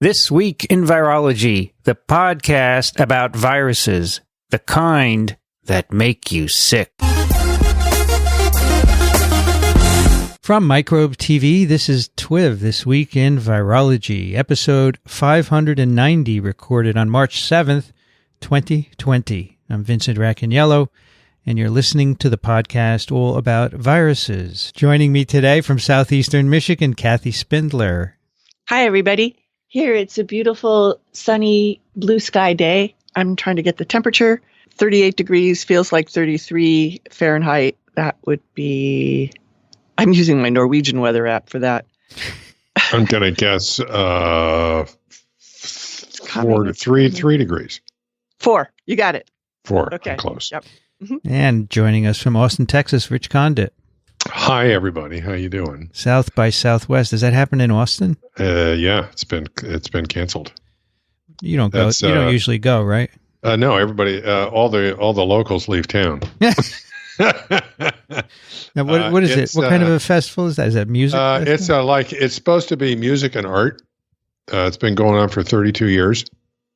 This Week in Virology, the podcast about viruses, the kind that make you sick. From Microbe TV, this is TWiV, This Week in Virology, episode 590, recorded on March 7th, 2020. I'm Vincent Racaniello, and you're listening to the podcast all about viruses. Joining me today from southeastern Michigan, Kathy Spindler. Hi, everybody. Here, it's a beautiful, sunny, blue sky day. I'm trying to get the temperature. 38 degrees, feels like 33 Fahrenheit. That would be... I'm using my Norwegian weather app for that. I'm going to guess 3 degrees. 4. You got it. 4. Okay. I'm close. Yep. Mm-hmm. And joining us from Austin, Texas, Rich Condit. Hi, everybody. How you doing? South by Southwest. Does that happen in Austin? Yeah, it's been canceled. You don't go. You don't usually go, right? No, everybody. All the locals leave town. Now, what is it? What kind of a festival is that? Is that music? It's supposed to be music and art. It's been going on for 32 years.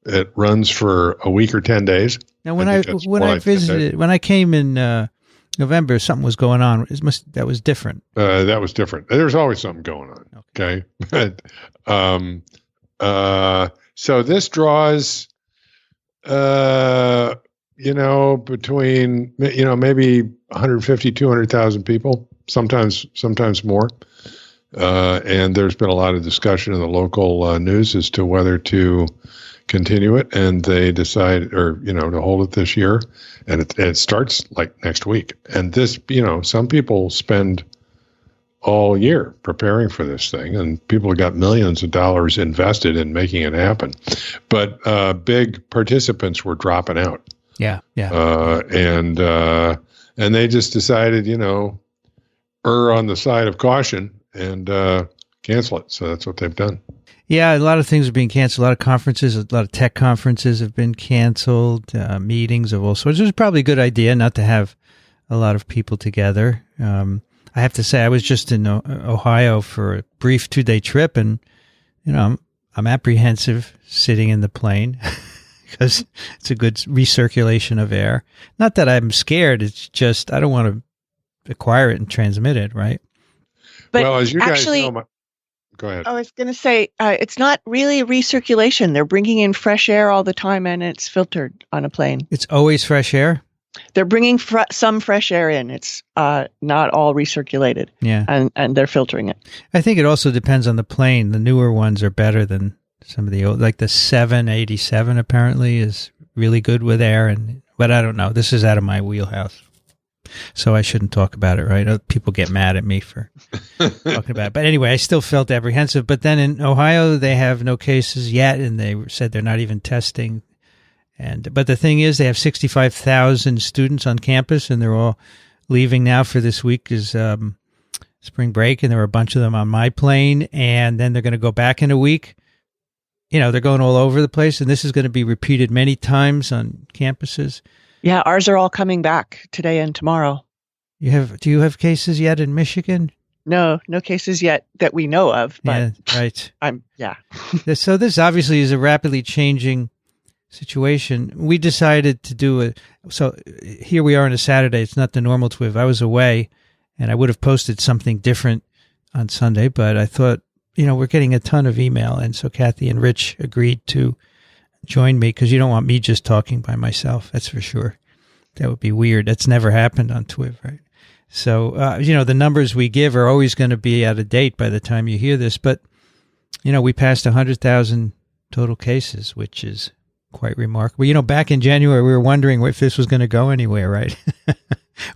It runs for a week or 10 days. Now, when I visited, when I came in November, something was going on. That was different. That was different. There's always something going on. Okay. So this draws, between, maybe 150, 200,000 people, sometimes more. And there's been a lot of discussion in the local news as to whether to continue it, and they decide, to hold it this year, and it starts like next week. And this, some people spend all year preparing for this thing, and people have got millions of dollars invested in making it happen. But big participants were dropping out. Yeah. And they just decided, err on the side of caution and cancel it. So that's what they've done. Yeah, a lot of things are being canceled. A lot of conferences, a lot of tech conferences have been canceled, meetings of all sorts. It was probably a good idea not to have a lot of people together. I have to say, I was just in Ohio for a brief 2-day trip, and, I'm apprehensive sitting in the plane because it's a good recirculation of air. Not that I'm scared. It's just I don't want to acquire it and transmit it, right? But well, as you actually, guys know, go ahead. I was going to say, it's not really recirculation. They're bringing in fresh air all the time, and it's filtered on a plane. It's always fresh air? They're bringing some fresh air in. It's not all recirculated. Yeah. And they're filtering it. I think it also depends on the plane. The newer ones are better than some of the old, like the 787 apparently is really good with air. But I don't know. This is out of my wheelhouse. So I shouldn't talk about it, right? People get mad at me for talking about it. But anyway, I still felt apprehensive. But then in Ohio, they have no cases yet, and they said they're not even testing. But the thing is, they have 65,000 students on campus, and they're all leaving now for this week is spring break, and there were a bunch of them on my plane, and then they're going to go back in a week. They're going all over the place, and this is going to be repeated many times on campuses. Yeah, ours are all coming back today and tomorrow. Do you have cases yet in Michigan? No cases yet that we know of. But yeah, right. So this obviously is a rapidly changing situation. We decided to do so here we are on a Saturday. It's not the normal TWiV. I was away, and I would have posted something different on Sunday, but I thought, we're getting a ton of email, and so Kathy and Rich agreed to join me, because you don't want me just talking by myself. That's for sure. That would be weird. That's never happened on TWiV, right? So, the numbers we give are always going to be out of date by the time you hear this. But, we passed 100,000 total cases, which is quite remarkable. Back in January, we were wondering if this was going to go anywhere, right?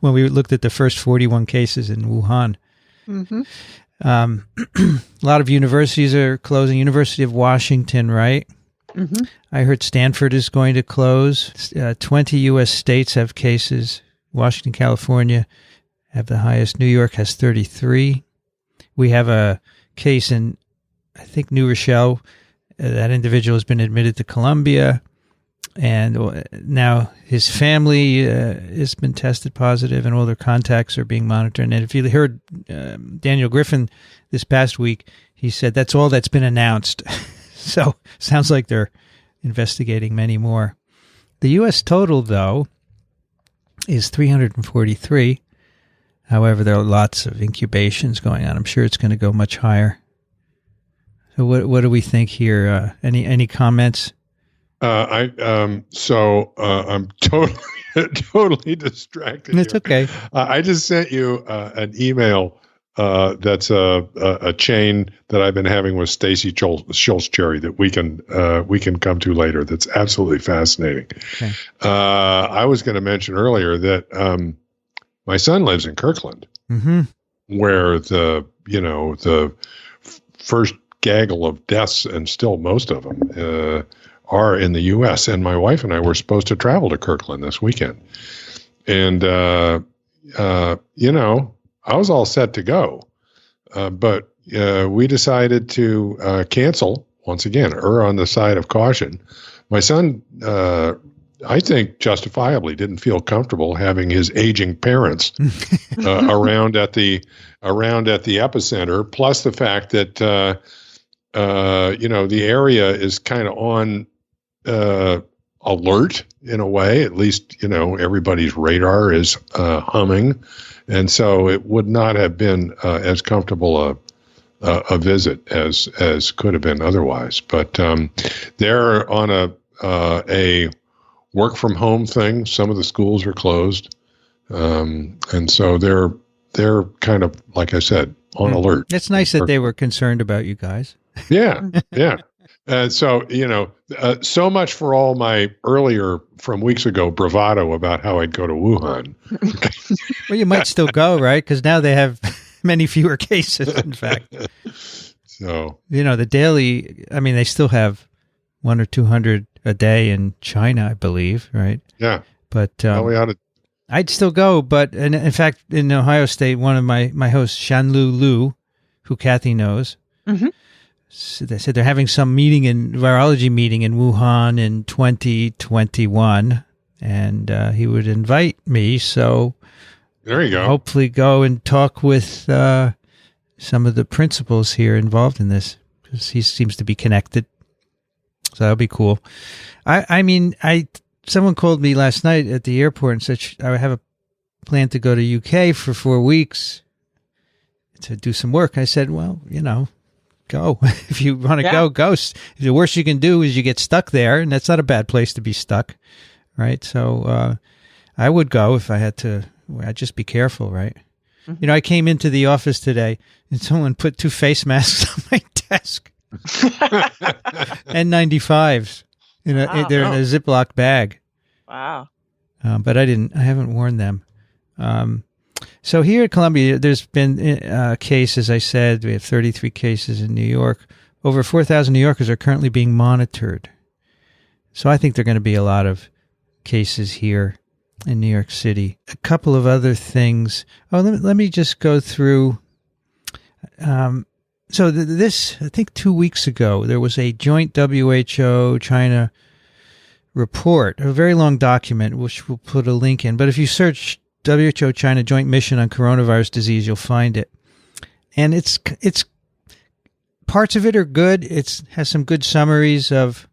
When we looked at the first 41 cases in Wuhan. Mm-hmm. A lot of universities are closing. University of Washington, right? Mm-hmm. I heard Stanford is going to close. 20 U.S. states have cases. Washington, California have the highest. New York has 33. We have a case in, I think, New Rochelle. That individual has been admitted to Columbia. And now his family has been tested positive, and all their contacts are being monitored. And if you heard Daniel Griffin this past week, he said that's all that's been announced. So sounds like they're investigating many more. The U.S. total, though, is 343. However, there are lots of incubations going on. I'm sure it's going to go much higher. So what do we think here? Any comments? I'm totally distracted. It's okay. I just sent you an email that's a chain that I've been having with Stacy Schultz-Cherry that we can come to later. That's absolutely fascinating. Okay. I was going to mention earlier that my son lives in Kirkland, where the first gaggle of deaths, and still most of them, are in the U.S. And my wife and I were supposed to travel to Kirkland this weekend. And, I was all set to go. But we decided to cancel, once again, err on the side of caution. My son, I think justifiably didn't feel comfortable having his aging parents around at the epicenter, plus the fact that, the area is kind of on alert in a way. At least, everybody's radar is humming. And so it would not have been as comfortable a visit as could have been otherwise. But they're on a work from home thing. Some of the schools are closed, and so they're kind of, like I said, on alert. It's nice that they were concerned about you guys. Yeah. So, so much for all my earlier, from weeks ago, bravado about how I'd go to Wuhan. Well, you might still go, right? Because now they have many fewer cases, in fact. So, the daily, they still have 100 or 200 a day in China, I believe, right? Yeah. But we ought to. I'd still go, but in fact, in Ohio State, one of my hosts, Shanlu Lu, who Kathy knows, so they said they're having some virology meeting in Wuhan in 2021, and he would invite me. So there you go. Hopefully go and talk with some of the principals here involved in this, because he seems to be connected. So that'll be cool. Someone called me last night at the airport and said I have a plan to go to UK for 4 weeks to do some work. I said, well, go. If you want to go. The worst you can do is you get stuck there, and that's not a bad place to be stuck, right? So I would go if I had to. I'd just be careful, right? Mm-hmm. I came into the office today, and someone put 2 face masks on my desk. N95s. Wow. They're in a Ziploc bag. Wow. But I haven't worn them. So here at Columbia, there's been cases. I said we have 33 cases in New York. Over 4,000 New Yorkers are currently being monitored. So I think there are going to be a lot of cases here in New York City. A couple of other things. Let me just go through. So this, I think 2 weeks ago, there was a joint WHO-China report, a very long document, which we'll put a link in. But if you search WHO-China Joint Mission on Coronavirus Disease, you'll find it. And it's parts of it are good. It has some good summaries of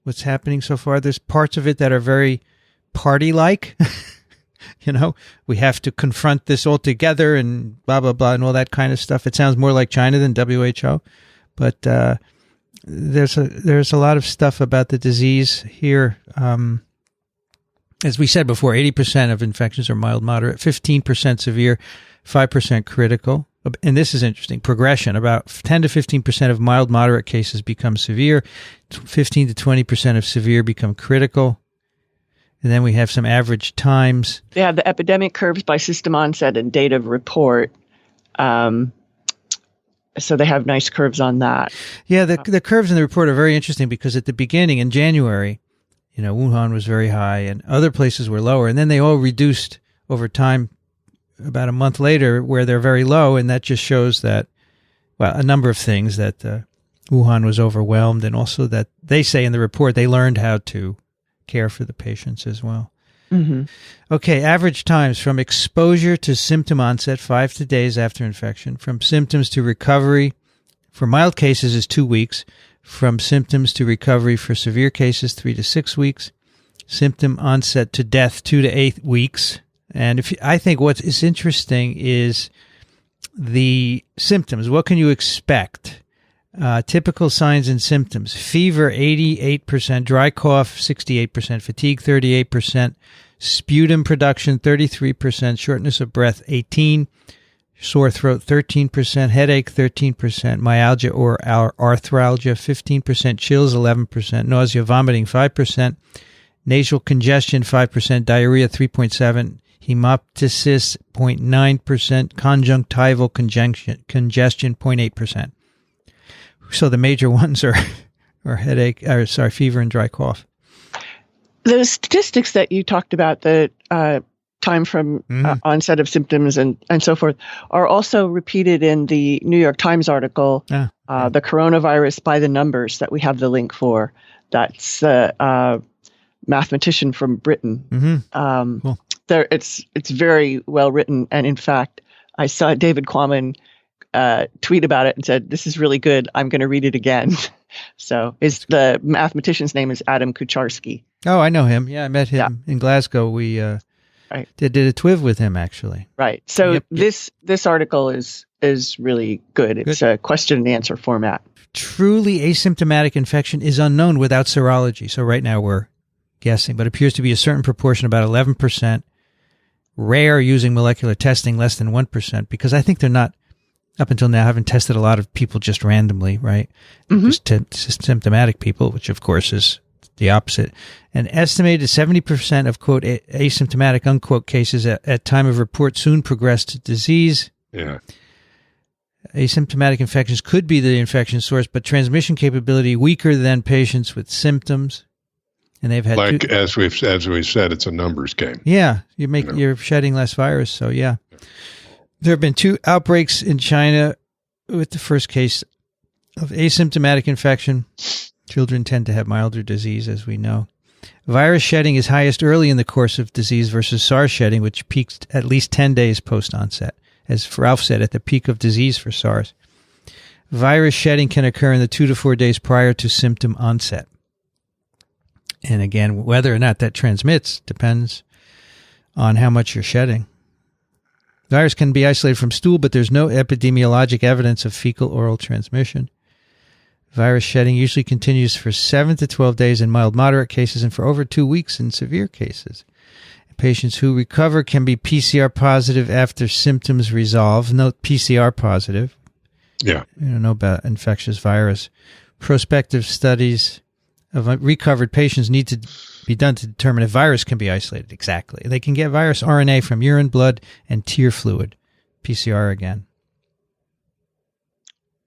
what's happening so far. There's parts of it that are very party-like. We have to confront this all together and blah, blah, blah, and all that kind of stuff. It sounds more like China than WHO. But there's a lot of stuff about the disease here. As we said before, 80% of infections are mild, moderate, 15% severe, 5% critical. And this is interesting. Progression, about 10 to 15% of mild, moderate cases become severe. 15 to 20% of severe become critical. And then we have some average times. Yeah, the epidemic curves by system onset and date of report. So they have nice curves on that. Yeah, the curves in the report are very interesting because at the beginning, in January, Wuhan was very high and other places were lower. And then they all reduced over time about a month later where they're very low. And that just shows that, a number of things, that Wuhan was overwhelmed, and also that they say in the report they learned how to care for the patients as well. Mm-hmm. Okay, average times from exposure to symptom onset, 5 to days after infection. From symptoms to recovery for mild cases is 2 weeks. from symptoms to recovery for severe cases, 3 to 6 weeks. Symptom onset to death, 2 to 8 weeks. And I think what is interesting is the symptoms. What can you expect? Typical signs and symptoms: fever, 88%, dry cough, 68%, fatigue, 38%, sputum production, 33%, shortness of breath, 18%, sore throat, 13%, headache, 13%, myalgia or arthralgia, 15%, chills, 11%, nausea, vomiting, 5%, nasal congestion, 5%, diarrhea, 3.7%, hemoptysis, 0.9%, conjunctival congestion, 0.8%. So the major ones are fever and dry cough. Those statistics that you talked about, the time from onset of symptoms and so forth, are also repeated in the New York Times article, the coronavirus by the numbers, that we have the link for. That's a mathematician from Britain. Cool. It's very well written, and in fact, I saw David Quammen tweet about it and said, "This is really good. I'm going to read it again." So, the mathematician's name is Adam Kucharski. Oh, I know him. Yeah, I met him in Glasgow. We did a TWiV with him, actually. Right. So this article is really good. It's a question and answer format. Truly asymptomatic infection is unknown without serology. So right now we're guessing, but appears to be a certain proportion, about 11%. Rare using molecular testing, less than 1%, because I think they're not, up until now, haven't tested a lot of people just randomly, right? Just symptomatic people, which of course is the opposite. An estimated 70% of, quote, asymptomatic, unquote, cases at time of report soon progress to disease. Yeah. Asymptomatic infections could be the infection source, but transmission capability weaker than patients with symptoms. And they've had as we've said, it's a numbers game. Yeah, you're shedding less virus, so yeah. There have been 2 outbreaks in China with the first case of asymptomatic infection. Children tend to have milder disease, as we know. Virus shedding is highest early in the course of disease versus SARS shedding, which peaked at least 10 days post-onset, as Ralph said, at the peak of disease for SARS. Virus shedding can occur in the 2 to 4 days prior to symptom onset. And again, whether or not that transmits depends on how much you're shedding. Virus can be isolated from stool, but there's no epidemiologic evidence of fecal-oral transmission. Virus shedding usually continues for 7 to 12 days in mild, moderate cases and for over 2 weeks in severe cases. Patients who recover can be PCR positive after symptoms resolve. Note PCR positive. Yeah. You don't know about infectious virus. Prospective studies of recovered patients need to be done to determine if virus can be isolated. Exactly. They can get virus RNA from urine, blood, and tear fluid. PCR again.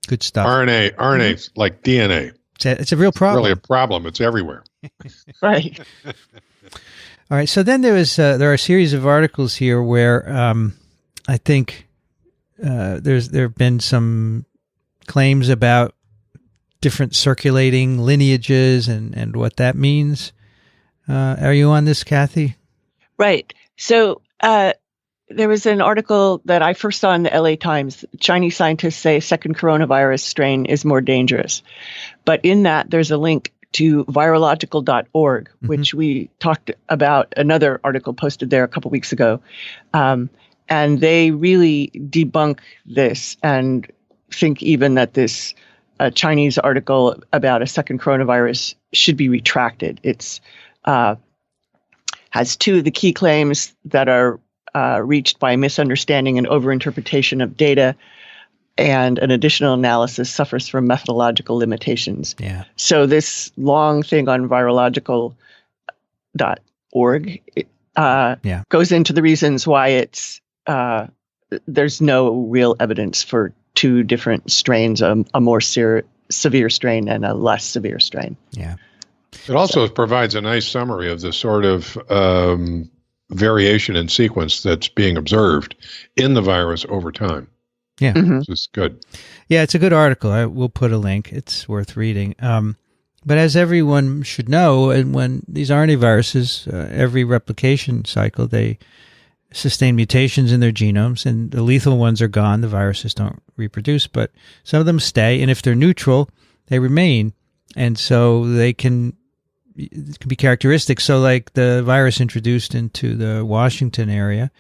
Good stuff. RNA like DNA. It's a real problem. It's really a problem. It's everywhere. Right. All right. So then there are a series of articles here where I think there have been some claims about different circulating lineages and what that means. Are you on this, Kathy? Right. So there was an article that I first saw in the LA Times. Chinese scientists say second coronavirus strain is more dangerous. But in that, there's a link to virological.org, which we talked about, another article posted there a couple weeks ago. And they really debunk this and think even that this Chinese article about a second coronavirus should be retracted. It's has 2 of the key claims that are reached by misunderstanding and overinterpretation of data, and an additional analysis suffers from methodological limitations. Yeah. So this long thing on virological.org goes into the reasons why it's there's no real evidence for 2 different strains, a more severe strain and a less severe strain. Yeah. It also provides a nice summary of the sort of variation in sequence that's being observed in the virus over time. Yeah. This is good. Yeah, it's a good article. I will put a link. It's worth reading. But as everyone should know, and when these RNA viruses, every replication cycle, they sustain mutations in their genomes, and the lethal ones are gone. The viruses don't reproduce, but some of them stay, and if they're neutral, they remain. And so it can be characteristic. So like the virus introduced into the Washington area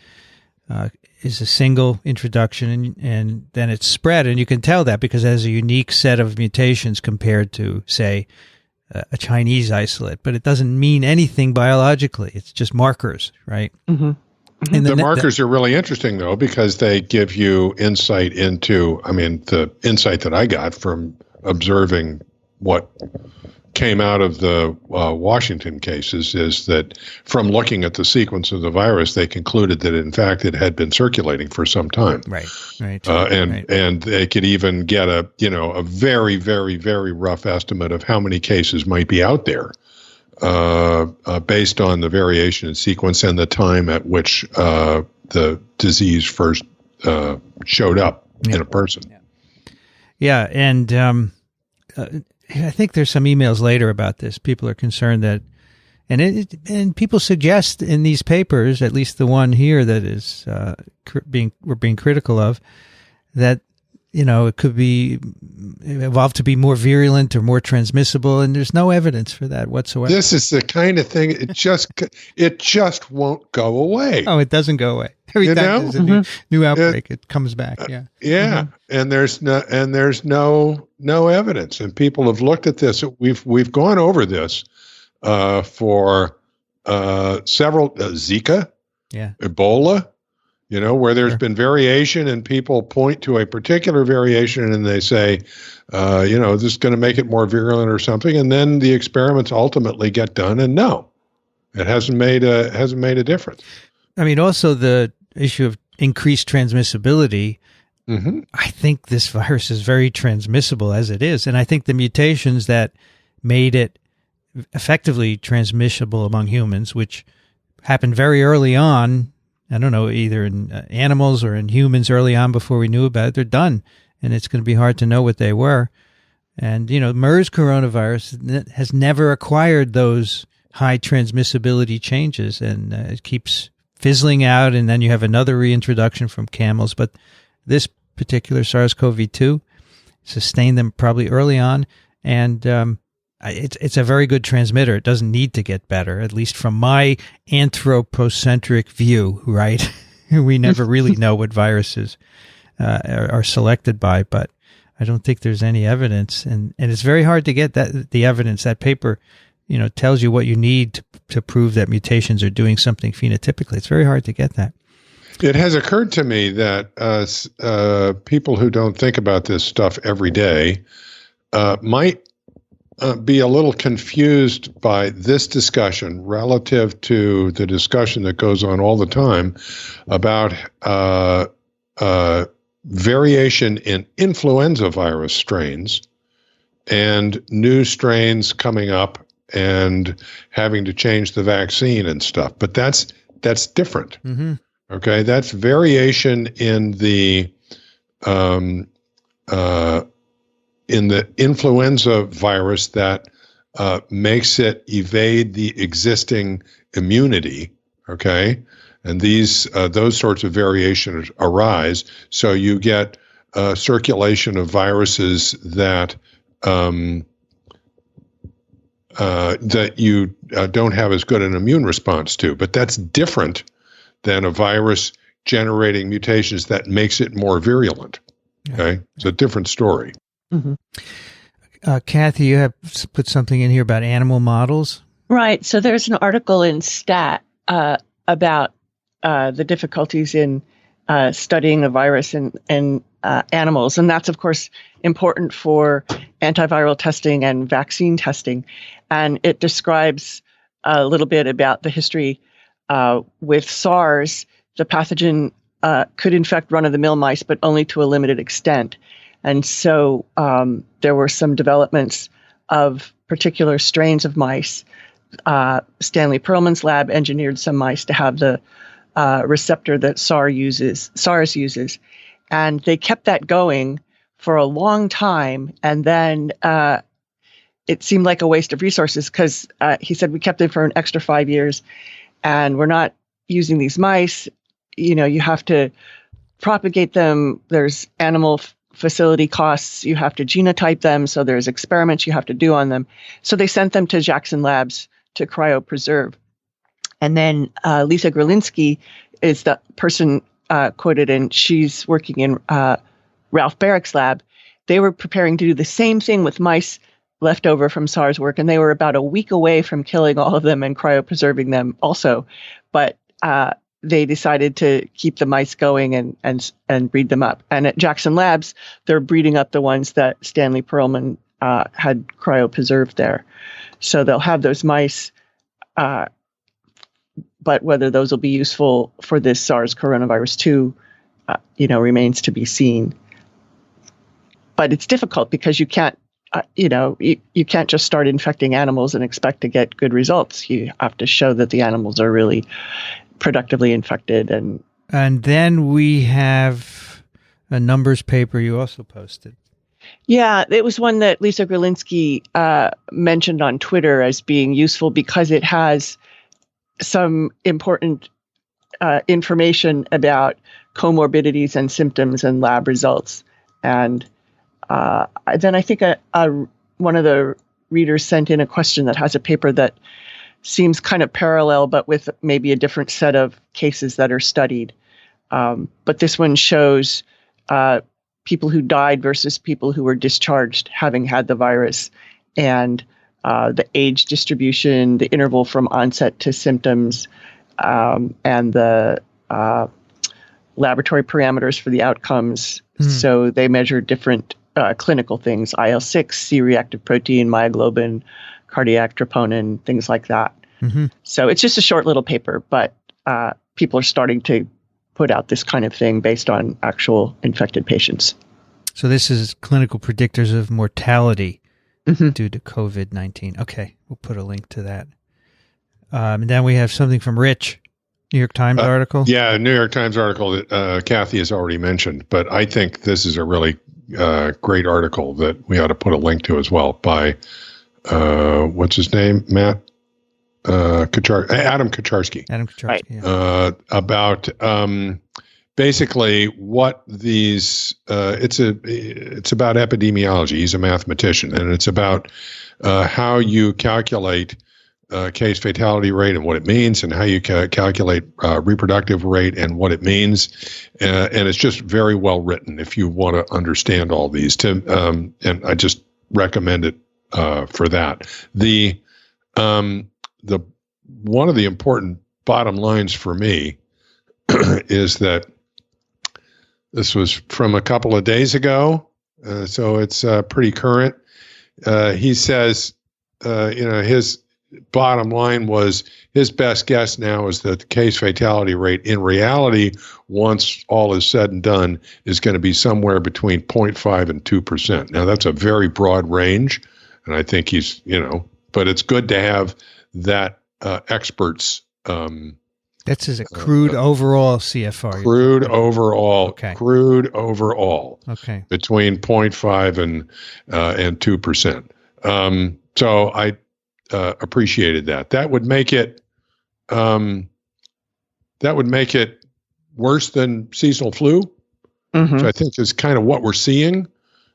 is a single introduction, and then it's spread. And you can tell that because it has a unique set of mutations compared to, say, a Chinese isolate. But it doesn't mean anything biologically. It's just markers, right? Mm-hmm. And the markers are really interesting, though, because they give you insight into, the insight that I got from observing what came out of the Washington cases is that from looking at the sequence of the virus, they concluded that, in fact, it had been circulating for some time. Right. And they could even get a very, very, very rough estimate of how many cases might be out there based on the variation in sequence and the time at which the disease first showed up in a person. Yeah, and I think there's some emails later about this. People are concerned that, and people suggest in these papers, at least the one here that is we're being critical of, that it could be evolved to be more virulent or more transmissible, and there's no evidence for that whatsoever. This is the kind of thing it just won't go away. Oh, it doesn't go away. Every time there's a new outbreak, it comes back. Yeah. And there's no evidence, and people have looked at this. We've gone over this for several Zika, Ebola. Where there's been variation and people point to a particular variation and they say, this is going to make it more virulent or something. And then the experiments ultimately get done. And no, it hasn't made a difference. Also the issue of increased transmissibility. Mm-hmm. I think this virus is very transmissible as it is. And I think the mutations that made it effectively transmissible among humans, which happened very early on, I don't know, either in animals or in humans early on before we knew about it, they're done. And it's going to be hard to know what they were. And, MERS coronavirus has never acquired those high transmissibility changes, and it keeps fizzling out. And then you have another reintroduction from camels. But this particular SARS-CoV-2 sustained them probably early on. And it's a very good transmitter. It doesn't need to get better, at least from my anthropocentric view, right? We never really know what viruses are selected by, but I don't think there's any evidence. And it's very hard to get the evidence. That paper, tells you what you need to prove that mutations are doing something phenotypically. It's very hard to get that. It has occurred to me that people who don't think about this stuff every day might be a little confused by this discussion relative to the discussion that goes on all the time about variation in influenza virus strains and new strains coming up and having to change the vaccine and stuff. But that's different. Mm-hmm. Okay, that's variation in the influenza virus that makes it evade the existing immunity, okay? And those sorts of variations arise. So you get circulation of viruses that you don't have as good an immune response to. But that's different than a virus generating mutations that makes it more virulent, okay? It's a different story. Mm-hmm. Kathy, you have put something in here about animal models. Right. So there's an article in Stat about the difficulties in studying a virus in animals. And that's, of course, important for antiviral testing and vaccine testing. And it describes a little bit about the history with SARS. The pathogen could infect run-of-the-mill mice, but only to a limited extent. And so there were some developments of particular strains of mice. Stanley Perlman's lab engineered some mice to have the receptor that SARS uses. And they kept that going for a long time. And then it seemed like a waste of resources because he said we kept it for an extra 5 years and we're not using these mice. You have to propagate them. There's animal facility costs. You have to genotype them. So there's experiments you have to do on them. So they sent them to Jackson Labs to cryopreserve. And then Lisa Grolinsky is the person quoted, and she's working in Ralph Barrick's lab. They were preparing to do the same thing with mice left over from SARS work, and they were about a week away from killing all of them and cryopreserving them also. But they decided to keep the mice going and breed them up. And at Jackson Labs, they're breeding up the ones that Stanley Perlman had cryopreserved there. So they'll have those mice, but whether those will be useful for this SARS coronavirus 2, remains to be seen. But it's difficult because you can't, you can't just start infecting animals and expect to get good results. You have to show that the animals are really productively infected. And then we have a numbers paper you also posted. Yeah, it was one that Lisa Grolinsky mentioned on Twitter as being useful because it has some important information about comorbidities and symptoms and lab results. And then I think one of the readers sent in a question that has a paper that seems kind of parallel, but with maybe a different set of cases that are studied. But this one shows people who died versus people who were discharged having had the virus, and the age distribution, the interval from onset to symptoms, and the laboratory parameters for the outcomes. So they measure different clinical things: IL-6, C-reactive protein, myoglobin, cardiac troponin, things like that. Mm-hmm. So it's just a short little paper, but people are starting to put out this kind of thing based on actual infected patients. So this is clinical predictors of mortality due to COVID-19. Okay, we'll put a link to that. And then we have something from Rich, New York Times article. Yeah, New York Times article that Kathy has already mentioned, but I think this is a really great article that we ought to put a link to as well by, what's his name, Matt? Adam Kucharski. Adam Kucharski, right. Yeah. About basically what these, it's about epidemiology. He's a mathematician, and it's about how you calculate case fatality rate and what it means, and how you calculate reproductive rate and what it means. And it's just very well written if you want to understand all these. And I just recommend it for that. The one of the important bottom lines for me is that this was from a couple of days ago, so it's pretty current. He says, his bottom line was his best guess now is that the case fatality rate in reality, once all is said and done, is going to be somewhere between 0.5 and 2%. Now, that's a very broad range, and I think he's, but it's good to have that experts. That's just a crude overall CFR. Crude overall. Okay. Crude overall. Okay. Between 0.5 and 2%. So I appreciated that. That would make it. That would make it worse than seasonal flu, which I think is kind of what we're seeing.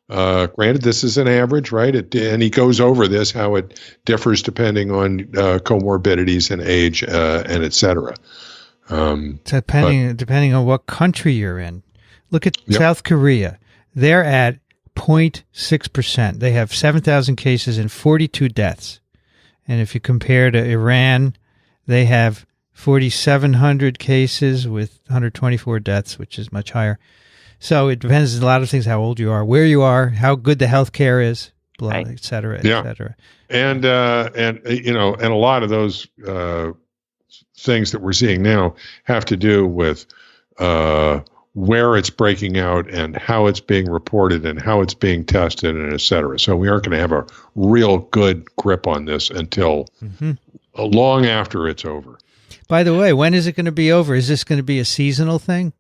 Granted, this is an average, right? And he goes over this, how it differs depending on comorbidities and age and et cetera. Depending on what country you're in. Look at South Korea. They're at 0.6%. They have 7,000 cases and 42 deaths. And if you compare to Iran, they have 4,700 cases with 124 deaths, which is much higher. So it depends on a lot of things: how old you are, where you are, how good the healthcare is, blah, et cetera, et cetera. And a lot of those things that we're seeing now have to do with where it's breaking out and how it's being reported and how it's being tested and et cetera. So we aren't going to have a real good grip on this until long after it's over. By the way, when is it going to be over? Is this going to be a seasonal thing?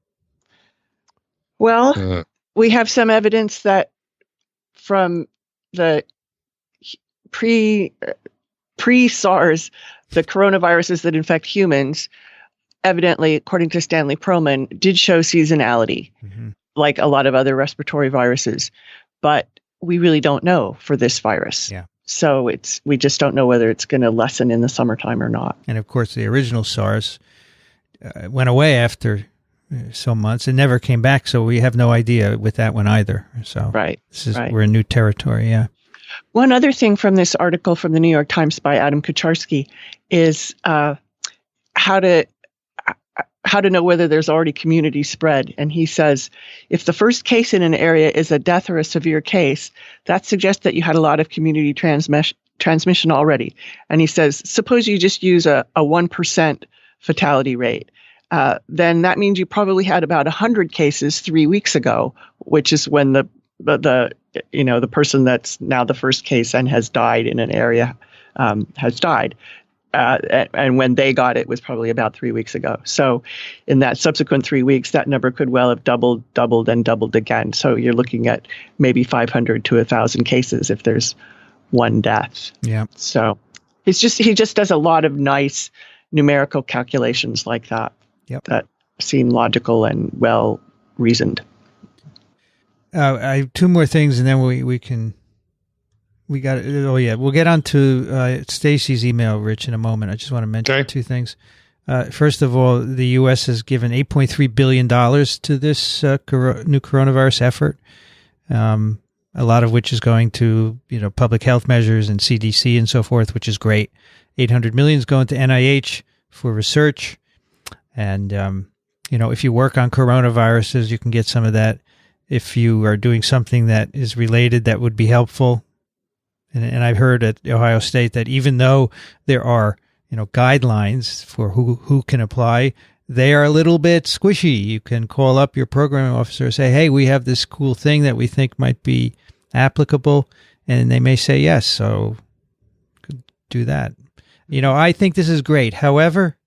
Well, we have some evidence that from the pre-SARS, the coronaviruses that infect humans, evidently, according to Stanley Perlman, did show seasonality. like a lot of other respiratory viruses, but we really don't know for this virus. Yeah. So we just don't know whether it's going to lessen in the summertime or not. And of course, the original SARS went away after some months and never came back. So we have no idea with that one either. So we're in new territory. Yeah. One other thing from this article from the New York Times by Adam Kucharski is how to know whether there's already community spread. And he says, if the first case in an area is a death or a severe case, that suggests that you had a lot of community transmission already. And he says, suppose you just use a 1% fatality rate. Then that means you probably had about 100 cases 3 weeks ago, which is when the person that's now the first case and has died in an area has died. And when they got it was probably about 3 weeks ago. So in that subsequent 3 weeks, that number could well have doubled, and doubled again. So you're looking at maybe 500 to 1,000 cases if there's one death. Yeah. So he just does a lot of nice numerical calculations like that. Yep. That seem logical and well reasoned. I have two more things, and then we'll get on to Stacy's email, Rich, in a moment. I just want to mention two things. First of all, the U.S. has given $8.3 billion to this new coronavirus effort, a lot of which is going to public health measures and CDC and so forth, which is great. $800 million is going to NIH for research. And, if you work on coronaviruses, you can get some of that. If you are doing something that is related, that would be helpful. And I've heard at Ohio State that even though there are, guidelines for who can apply, they are a little bit squishy. You can call up your programming officer and say, hey, we have this cool thing that we think might be applicable. And they may say yes. So could do that. I think this is great. However,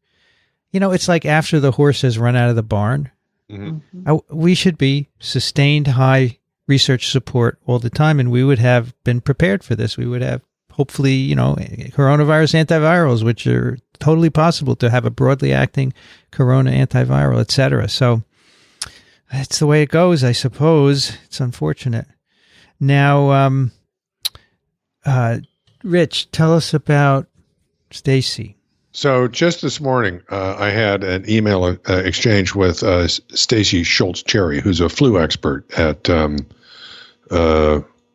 it's like after the horse has run out of the barn, we should be sustained high research support all the time, and we would have been prepared for this. We would have, hopefully, coronavirus antivirals, which are totally possible to have a broadly acting corona antiviral, et cetera. So that's the way it goes, I suppose. It's unfortunate. Now, Rich, tell us about Stacy. So just this morning, I had an email exchange with Stacy Schultz-Cherry, who's a flu expert at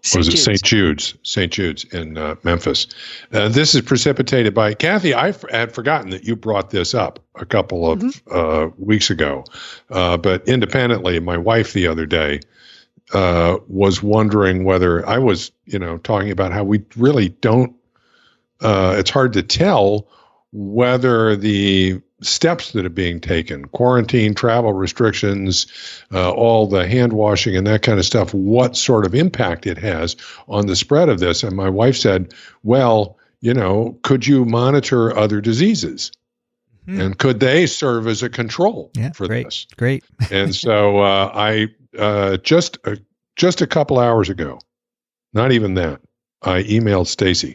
St. Jude's in Memphis. This is precipitated by Kathy. I had forgotten that you brought this up a couple of weeks ago, but independently, my wife the other day was wondering whether I was, talking about how we really don't. It's hard to tell whether the steps that are being taken, quarantine, travel restrictions, all the hand washing and that kind of stuff, what sort of impact it has on the spread of this. And my wife said, well, could you monitor other diseases? And could they serve as a control for this? Great. And so I just a couple hours ago, not even that, I emailed Stacy,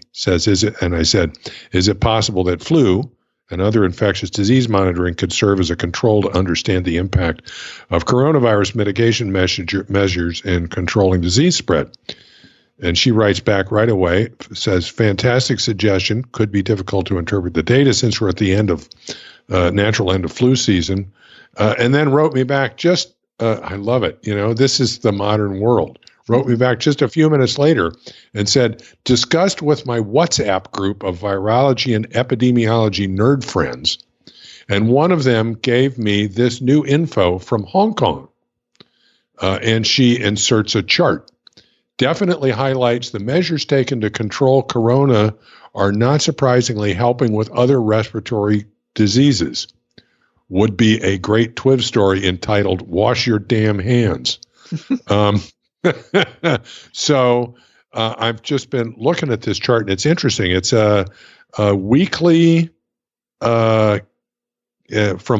and I said, is it possible that flu and other infectious disease monitoring could serve as a control to understand the impact of coronavirus mitigation measures in controlling disease spread? And she writes back right away, says, fantastic suggestion, could be difficult to interpret the data since we're at the end of natural end of flu season. And then wrote me back I love it. This is the modern world. Wrote me back just a few minutes later and said, discussed with my WhatsApp group of virology and epidemiology nerd friends, and one of them gave me this new info from Hong Kong. And she inserts a chart. Definitely highlights the measures taken to control corona are not surprisingly helping with other respiratory diseases. Would be a great TWiV story entitled Wash Your Damn Hands. So I've just been looking at this chart, and it's interesting. It's a weekly, from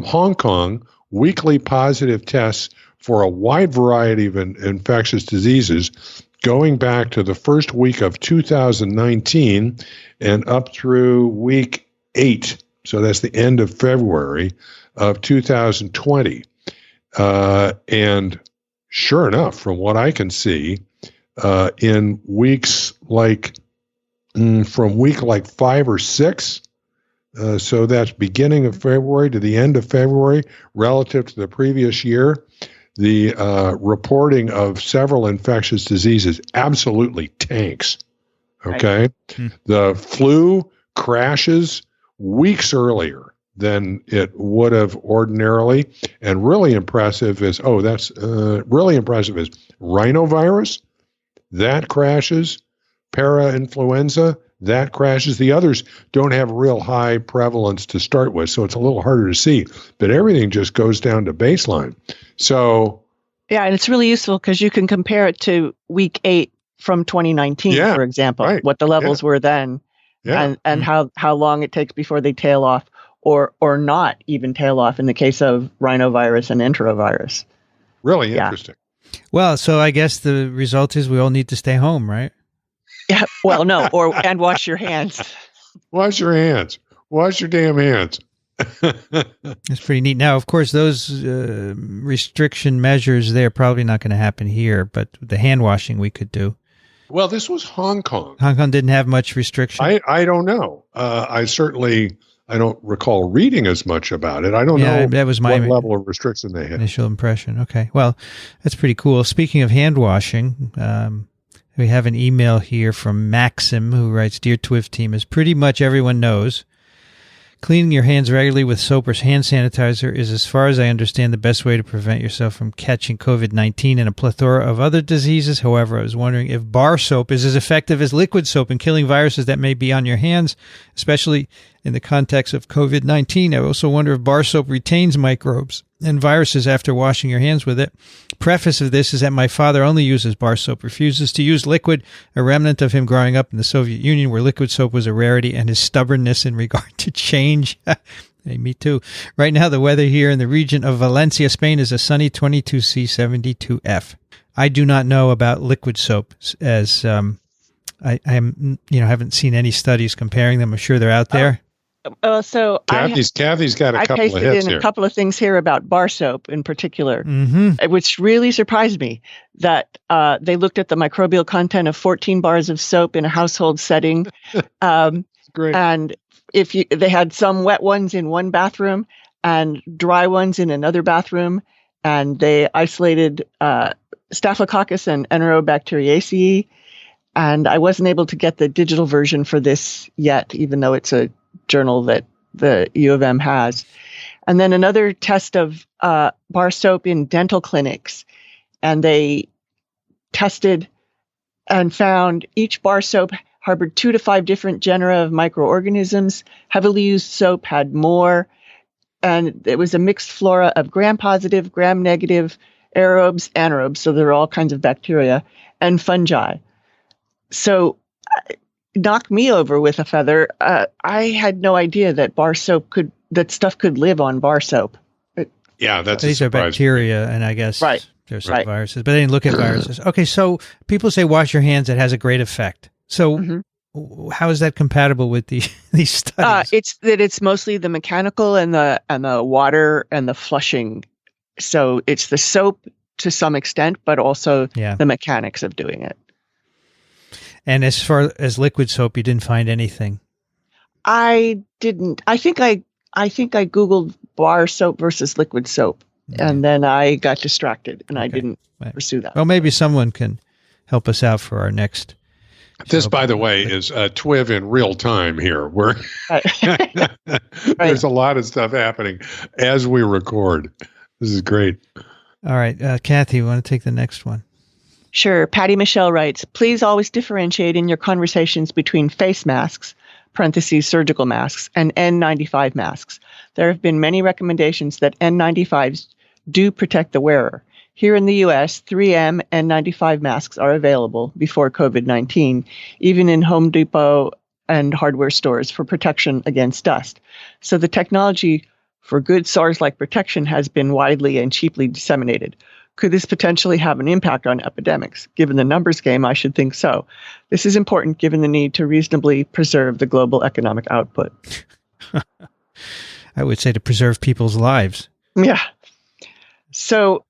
Hong Kong, weekly positive tests for a wide variety of infectious diseases going back to the first week of 2019 and up through week 8. So that's the end of February of 2020. And sure enough, from what I can see, in weeks from week 5 or 6, so that's beginning of February to the end of February, relative to the previous year, the reporting of several infectious diseases absolutely tanks. Okay. Right. The flu crashes weeks earlier than it would have ordinarily. And really impressive is, rhinovirus. That crashes. Parainfluenza. That crashes. The others don't have real high prevalence to start with, so it's a little harder to see. But everything just goes down to baseline. So, yeah, and it's really useful because you can compare it to week 8 from 2019, for example, what the levels were then, and how long it takes before they tail off, or not even tail off in the case of rhinovirus and enterovirus. Really interesting. Well, so I guess the result is we all need to stay home, right? Yeah. Well, no, and wash your hands. Wash your hands. Wash your damn hands. It's pretty neat. Now, of course, those restriction measures, they're probably not going to happen here, but the hand washing we could do. Well, this was Hong Kong. Hong Kong didn't have much restriction. I don't know. I don't recall reading as much about it. I don't know that was my what level of restriction they had. Initial impression. Okay. Well, that's pretty cool. Speaking of hand washing, we have an email here from Maxim who writes, Dear TWiV team, as pretty much everyone knows, cleaning your hands regularly with soap or hand sanitizer is, as far as I understand, the best way to prevent yourself from catching COVID-19 and a plethora of other diseases. However, I was wondering if bar soap is as effective as liquid soap in killing viruses that may be on your hands, especially in the context of COVID-19. I also wonder if bar soap retains microbes and viruses after washing your hands with it. Preface of this is that my father only uses bar soap, refuses to use liquid, a remnant of him growing up in the Soviet Union where liquid soap was a rarity, and his stubbornness in regard to change. Hey, me too. Right now, the weather here in the region of Valencia, Spain is a sunny 22C 72F. I do not know about liquid soap, as I haven't seen any studies comparing them. I'm sure they're out there. So Kathy's got a couple of hits here. I pasted in a couple of things here about bar soap in particular, mm-hmm. which really surprised me that they looked at the microbial content of 14 bars of soap in a household setting. Great. And they had some wet ones in one bathroom and dry ones in another bathroom, and they isolated Staphylococcus and Enterobacteriaceae. And I wasn't able to get the digital version for this yet, even though it's a journal that the U of M has. And then another test of bar soap in dental clinics. And they tested and found each bar soap harbored 2 to 5 different genera of microorganisms. Heavily used soap had more. And it was a mixed flora of gram-positive, gram-negative, aerobes, anaerobes, so there are all kinds of bacteria, and fungi. So knocked me over with a feather. I had no idea that that stuff could live on bar soap. These are bacteria, and I guess there's some viruses, but they didn't look at viruses. Okay, so people say wash your hands; it has a great effect. So, how is that compatible with these studies? It's mostly the mechanical and the water and the flushing. So it's the soap to some extent, but also the mechanics of doing it. And as far as liquid soap, you didn't find anything? I didn't. I think I Googled bar soap versus liquid soap, and then I got distracted, and I didn't pursue that. Well, maybe someone can help us out for our next. This, by the way, is TWiV in real time here. There's a lot of stuff happening as we record. This is great. All right. Kathy, you want to take the next one? Sure. Patty Michelle writes, please always differentiate in your conversations between face masks, parentheses, surgical masks, and N95 masks. There have been many recommendations that N95s do protect the wearer. Here in the U.S., 3M N95 masks are available before COVID-19, even in Home Depot and hardware stores for protection against dust. So the technology for good SARS-like protection has been widely and cheaply disseminated. Could this potentially have an impact on epidemics? Given the numbers game, I should think so. This is important given the need to reasonably preserve the global economic output. I would say to preserve people's lives. Yeah. So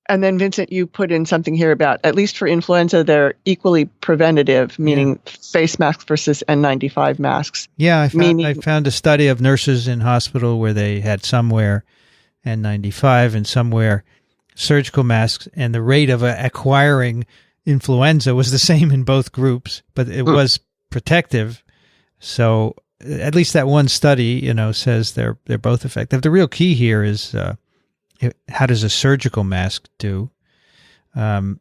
And then, Vincent, you put in something here about, at least for influenza, they're equally preventative, meaning face masks versus N95 masks. Yeah, I found a study of nurses in hospital where they had some wear N95 and some wear surgical masks, and the rate of acquiring influenza was the same in both groups, but it was protective. So at least that one study, says they're both effective. The real key here is how does a surgical mask do? Well,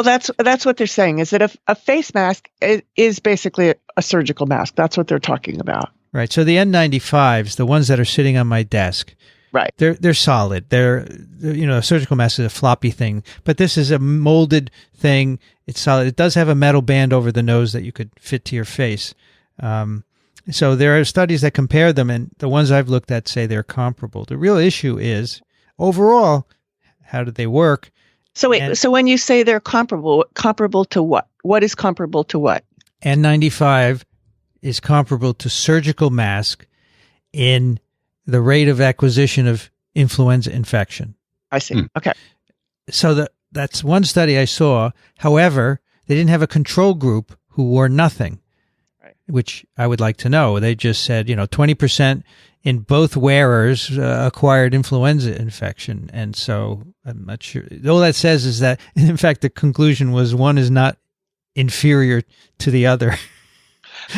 that's what they're saying, is that a face mask is basically a surgical mask. That's what they're talking about. Right. So the N95s, the ones that are sitting on my desk, right, they're solid. A surgical mask is a floppy thing, but this is a molded thing. It's solid. It does have a metal band over the nose that you could fit to your face. So there are studies that compare them, and the ones I've looked at say they're comparable. The real issue is, overall, how do they work? So wait, so when you say they're comparable to what? What is comparable to what? N95 is comparable to surgical mask in the rate of acquisition of influenza infection. I see. Okay. So that's one study I saw. However, they didn't have a control group who wore nothing. Which I would like to know. They just said, 20% in both wearers acquired influenza infection. And so I'm not sure. All that says is that, in fact, the conclusion was one is not inferior to the other.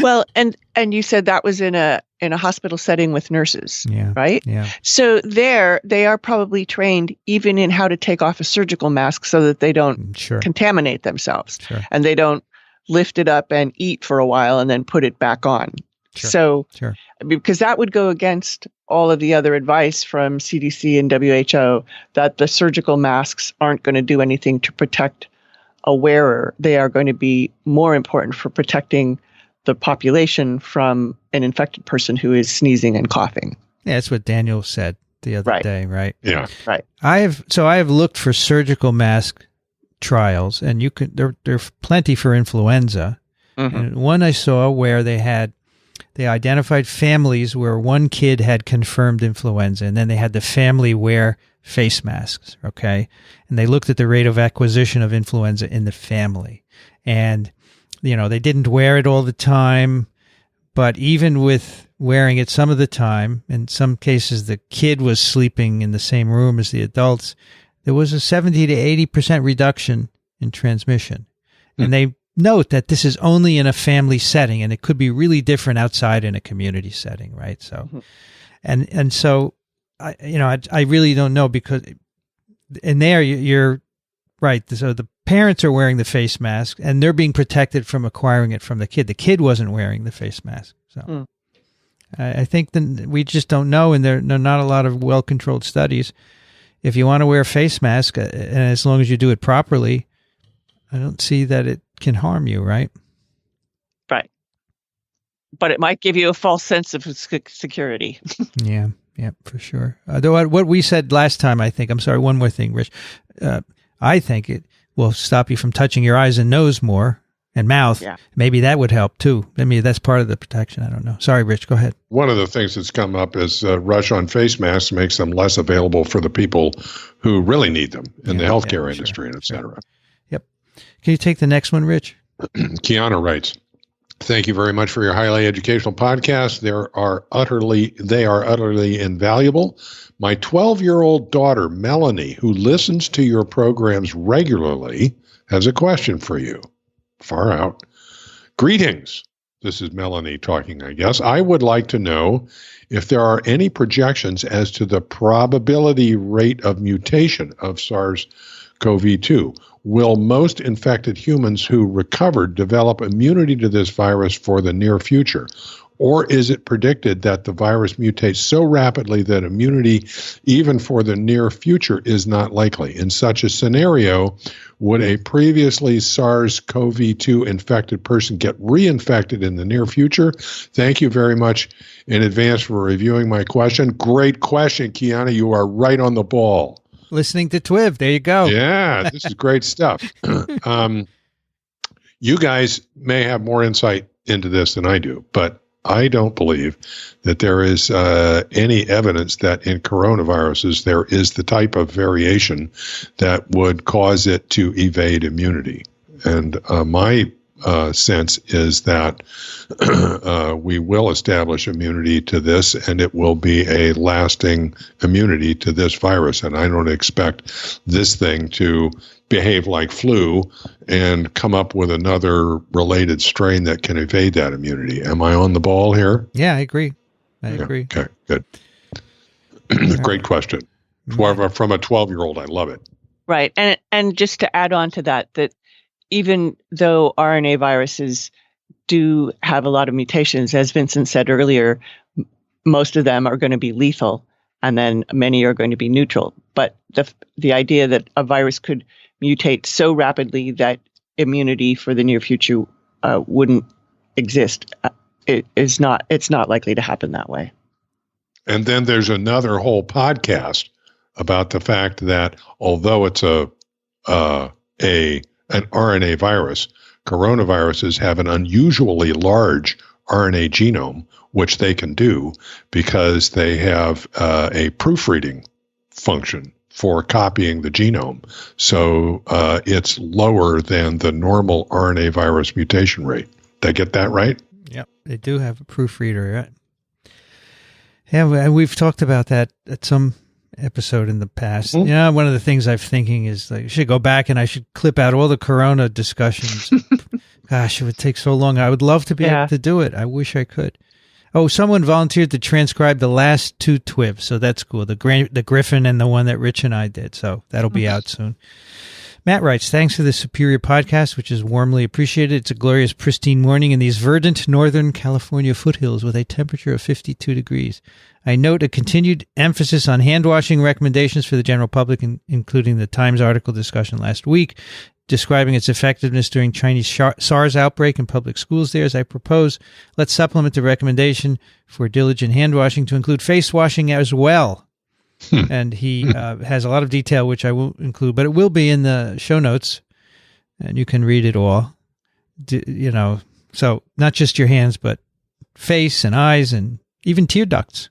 Well, and you said that was in a hospital setting with nurses, right? Yeah. So they are probably trained even in how to take off a surgical mask so that they don't contaminate themselves. Sure. And they don't lift it up and eat for a while and then put it back on. Sure. Because that would go against all of the other advice from CDC and WHO that the surgical masks aren't going to do anything to protect a wearer. They are going to be more important for protecting the population from an infected person who is sneezing and coughing. Yeah, that's what Daniel said the other day, right? Yeah. Right. I have looked for surgical mask trials, and there's plenty for influenza. Mm-hmm. And one I saw where they identified families where one kid had confirmed influenza, and then they had the family wear face masks, okay? And they looked at the rate of acquisition of influenza in the family. And, they didn't wear it all the time, but even with wearing it some of the time, in some cases the kid was sleeping in the same room as the adults, there was a 70 to 80% reduction in transmission. And they note that this is only in a family setting, and it could be really different outside in a community setting, right? So, and so, I really don't know, because in there you're right. So the parents are wearing the face mask, and they're being protected from acquiring it from the kid. The kid wasn't wearing the face mask. So I think that we just don't know, and there are not a lot of well-controlled studies. If you want to wear a face mask, and as long as you do it properly, I don't see that it can harm you, right? Right. But it might give you a false sense of security. Yeah, for sure. Though what we said last time, I think, I'm sorry, one more thing, Rich. I think it will stop you from touching your eyes and nose more, and mouth. Yeah. Maybe that would help too. I mean, that's part of the protection. I don't know. Sorry, Rich, go ahead. One of the things that's come up is rush on face masks makes them less available for the people who really need them in the healthcare industry, and et cetera. Yep. Can you take the next one, Rich? Kiana writes, thank you very much for your highly educational podcast. They are utterly invaluable. My 12-year-old daughter, Melanie, who listens to your programs regularly, has a question for you. Far out. Greetings. This is Melanie talking, I guess. I would like to know if there are any projections as to the probability rate of mutation of SARS-CoV-2. Will most infected humans who recovered develop immunity to this virus for the near future? Or is it predicted that the virus mutates so rapidly that immunity, even for the near future, is not likely? In such a scenario, would a previously SARS-CoV-2 infected person get reinfected in the near future? Thank you very much in advance for reviewing my question. Great question, Kiana. You are right on the ball. Listening to TWiV. There you go. Yeah, this is great stuff. You guys may have more insight into this than I do, but I don't believe that there is any evidence that in coronaviruses there is the type of variation that would cause it to evade immunity. And my sense is that we will establish immunity to this, and it will be a lasting immunity to this virus. And I don't expect this thing to behave like flu and come up with another related strain that can evade that immunity. Am I on the ball here? Yeah, I agree. I agree. Okay, good. Great question. From a 12-year-old, I love it. Right. And just to add on to that even though RNA viruses do have a lot of mutations, as Vincent said earlier, most of them are going to be lethal, and then many are going to be neutral. But the idea that a virus could mutate so rapidly that immunity for the near future wouldn't exist, it's not likely to happen that way. And then there's another whole podcast about the fact that although it's an RNA virus, coronaviruses have an unusually large RNA genome, which they can do because they have a proofreading function for copying the genome. So it's lower than the normal RNA virus mutation rate. Did I get that right? Yep, they do have a proofreader, right? Yeah, we've talked about that at some episode in the past. Mm-hmm. Yeah, one of the things I'm thinking is like, I should go back and I should clip out all the corona discussions. Gosh, it would take so long. I would love to be able to do it. I wish I could. Oh, someone volunteered to transcribe the last two TWiV, so that's cool. The Griffin and the one that Rich and I did, so that'll be out soon. Matt writes, thanks for the superior podcast, which is warmly appreciated. It's a glorious, pristine morning in these verdant Northern California foothills with a temperature of 52 degrees. I note a continued emphasis on hand washing recommendations for the general public, including the Times article discussion last week, describing its effectiveness during Chinese SARS outbreak in public schools there. As I propose, let's supplement the recommendation for diligent hand washing to include face washing as well. And he has a lot of detail, which I won't include, but it will be in the show notes, and you can read it all. So not just your hands, but face and eyes and even tear ducts.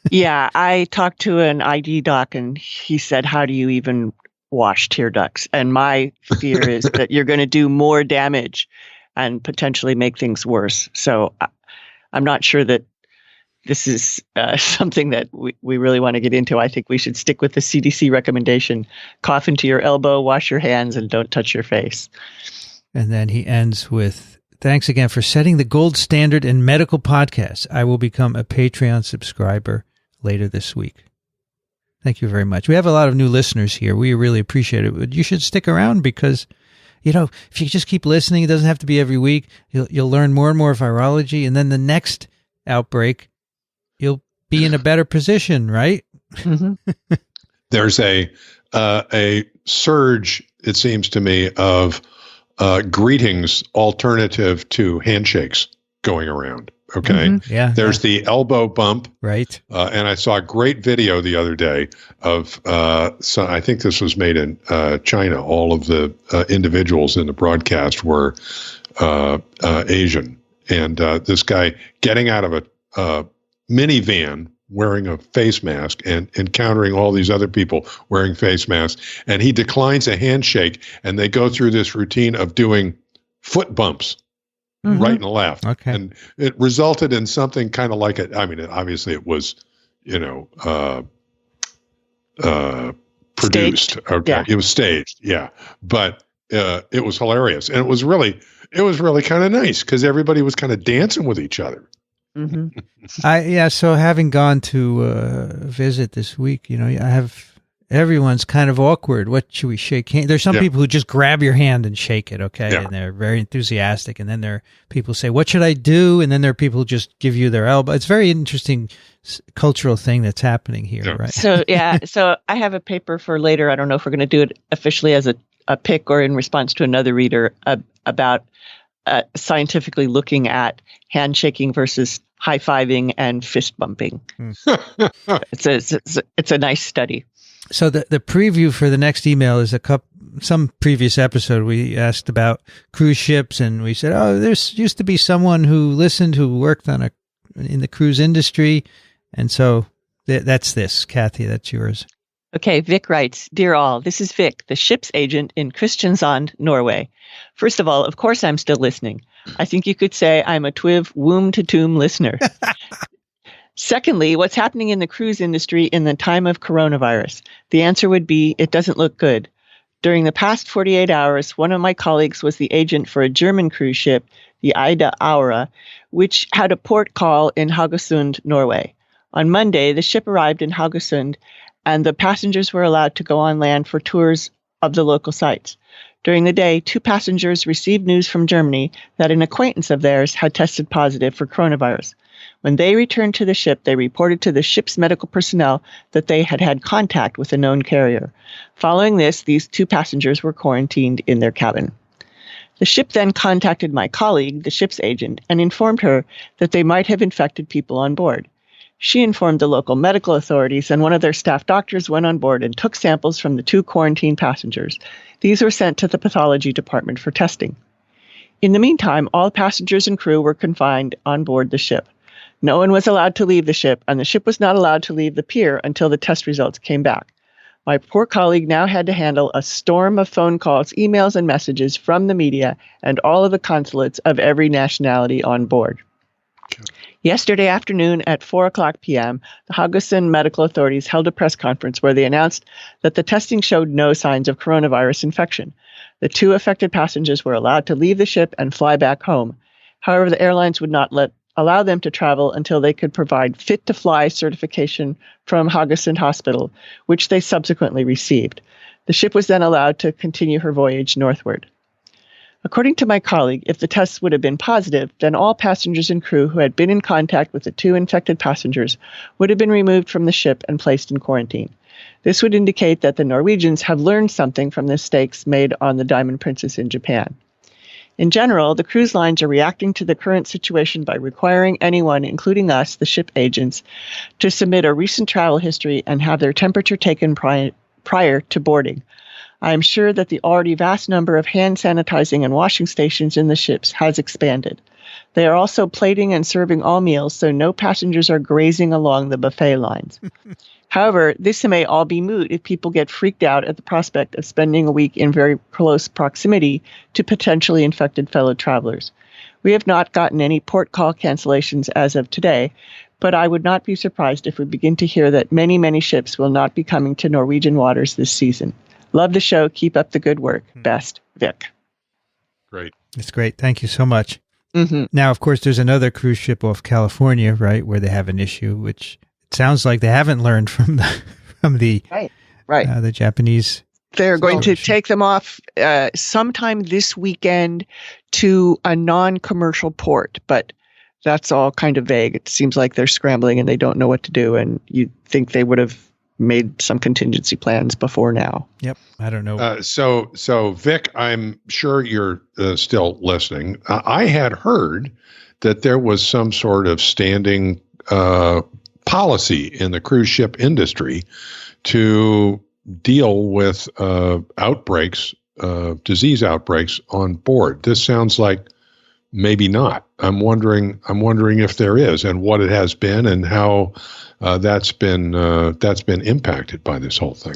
Yeah, I talked to an ID doc, and he said, how do you even wash tear ducts? And my fear is that you're going to do more damage and potentially make things worse. So I'm not sure that this is something that we really want to get into. I think we should stick with the CDC recommendation. Cough into your elbow, wash your hands, and don't touch your face. And then he ends with, thanks again for setting the gold standard in medical podcasts. I will become a Patreon subscriber later this week. Thank you very much. We have a lot of new listeners here. We really appreciate it. But you should stick around because, if you just keep listening, it doesn't have to be every week. You'll learn more and more virology. And then the next outbreak, you'll be in a better position, right? Mm-hmm. There's a surge, it seems to me, of greetings alternative to handshakes going around. Okay. Mm-hmm. Yeah. There's the elbow bump. Right. And I saw a great video the other day of, so I think this was made in China. All of the individuals in the broadcast were Asian. And this guy getting out of a minivan wearing a face mask and encountering all these other people wearing face masks. And he declines a handshake, and they go through this routine of doing foot bumps. Mm-hmm. Right and left. Okay. And it resulted in something kind of like it. I mean, obviously it was, produced. Staged. Okay. Yeah. It was staged. Yeah. But it was hilarious. And it was really kind of nice because everybody was kind of dancing with each other. Mm-hmm. So having gone to visit this week, everyone's kind of awkward. What should we shake hands? There's some people who just grab your hand and shake it, okay? Yeah. And they're very enthusiastic. And then there are people who say, what should I do? And then there are people who just give you their elbow. It's a very interesting cultural thing that's happening here, right? So I have a paper for later. I don't know if we're going to do it officially as a pick or in response to another reader about scientifically looking at handshaking versus high-fiving and fist bumping. It's a nice study. So the preview for the next email is some previous episode, we asked about cruise ships, and we said, oh, there's used to be someone who listened who worked in the cruise industry. And so that's this. Kathy, that's yours. Okay, Vic writes, Dear all, this is Vic, the ship's agent in Kristiansand, Norway. First of all, of course I'm still listening. I think you could say I'm a TWiV womb-to-tomb listener. Secondly, what's happening in the cruise industry in the time of coronavirus? The answer would be, it doesn't look good. During the past 48 hours, one of my colleagues was the agent for a German cruise ship, the Ida Aura, which had a port call in Haugesund, Norway. On Monday, the ship arrived in Haugesund, and the passengers were allowed to go on land for tours of the local sites. During the day, 2 passengers received news from Germany that an acquaintance of theirs had tested positive for coronavirus. When they returned to the ship, they reported to the ship's medical personnel that they had had contact with a known carrier. Following this, these 2 passengers were quarantined in their cabin. The ship then contacted my colleague, the ship's agent, and informed her that they might have infected people on board. She informed the local medical authorities, and one of their staff doctors went on board and took samples from the 2 quarantined passengers. These were sent to the pathology department for testing. In the meantime, all passengers and crew were confined on board the ship. No one was allowed to leave the ship, and the ship was not allowed to leave the pier until the test results came back. My poor colleague now had to handle a storm of phone calls, emails, and messages from the media and all of the consulates of every nationality on board. Yesterday afternoon at 4:00 p.m., the Haugesund medical authorities held a press conference where they announced that the testing showed no signs of coronavirus infection. The 2 affected passengers were allowed to leave the ship and fly back home. However, the airlines would not allow them to travel until they could provide fit-to-fly certification from Haugesund Hospital, which they subsequently received. The ship was then allowed to continue her voyage northward. According to my colleague, if the tests would have been positive, then all passengers and crew who had been in contact with the 2 infected passengers would have been removed from the ship and placed in quarantine. This would indicate that the Norwegians have learned something from the mistakes made on the Diamond Princess in Japan. In general, the cruise lines are reacting to the current situation by requiring anyone, including us, the ship agents, to submit a recent travel history and have their temperature taken prior to boarding. I am sure that the already vast number of hand sanitizing and washing stations in the ships has expanded. They are also plating and serving all meals, so no passengers are grazing along the buffet lines. However, this may all be moot if people get freaked out at the prospect of spending a week in very close proximity to potentially infected fellow travelers. We have not gotten any port call cancellations as of today, but I would not be surprised if we begin to hear that many, many ships will not be coming to Norwegian waters this season. Love the show. Keep up the good work. Best, Vic. Great. It's great. Thank you so much. Mm-hmm. Now, of course, there's another cruise ship off California, right, where they have an issue, which it sounds like they haven't learned from the Right. The Japanese. They're going to take them off sometime this weekend to a non-commercial port, but that's all kind of vague. It seems like they're scrambling and they don't know what to do, and you'd think they would have made some contingency plans before now. Yep. I don't know. So Vic, I'm sure you're still listening. I had heard that there was some sort of standing policy in the cruise ship industry to deal with outbreaks, disease outbreaks on board. This sounds like maybe not. I'm wondering if there is, and what it has been, and how that's been impacted by this whole thing.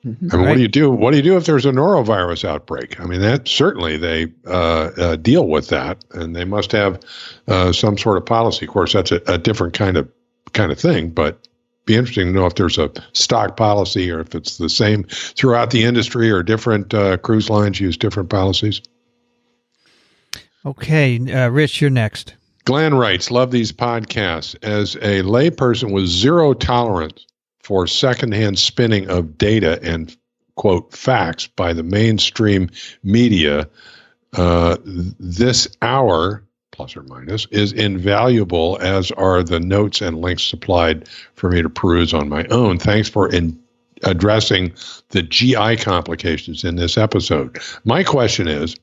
Mm-hmm. I mean, what do you do? What do you do if there's a norovirus outbreak? I mean, that certainly they deal with that, and they must have some sort of policy. Of course, that's a different kind of thing, but be interesting to know if there's a stock policy or if it's the same throughout the industry, or different cruise lines use different policies. Okay, Rich, you're next. Glenn writes, love these podcasts. As a layperson with zero tolerance for secondhand spinning of data and, quote, facts by the mainstream media, this hour, plus or minus, is invaluable, as are the notes and links supplied for me to peruse on my own. Thanks for addressing the GI complications in this episode. My question is,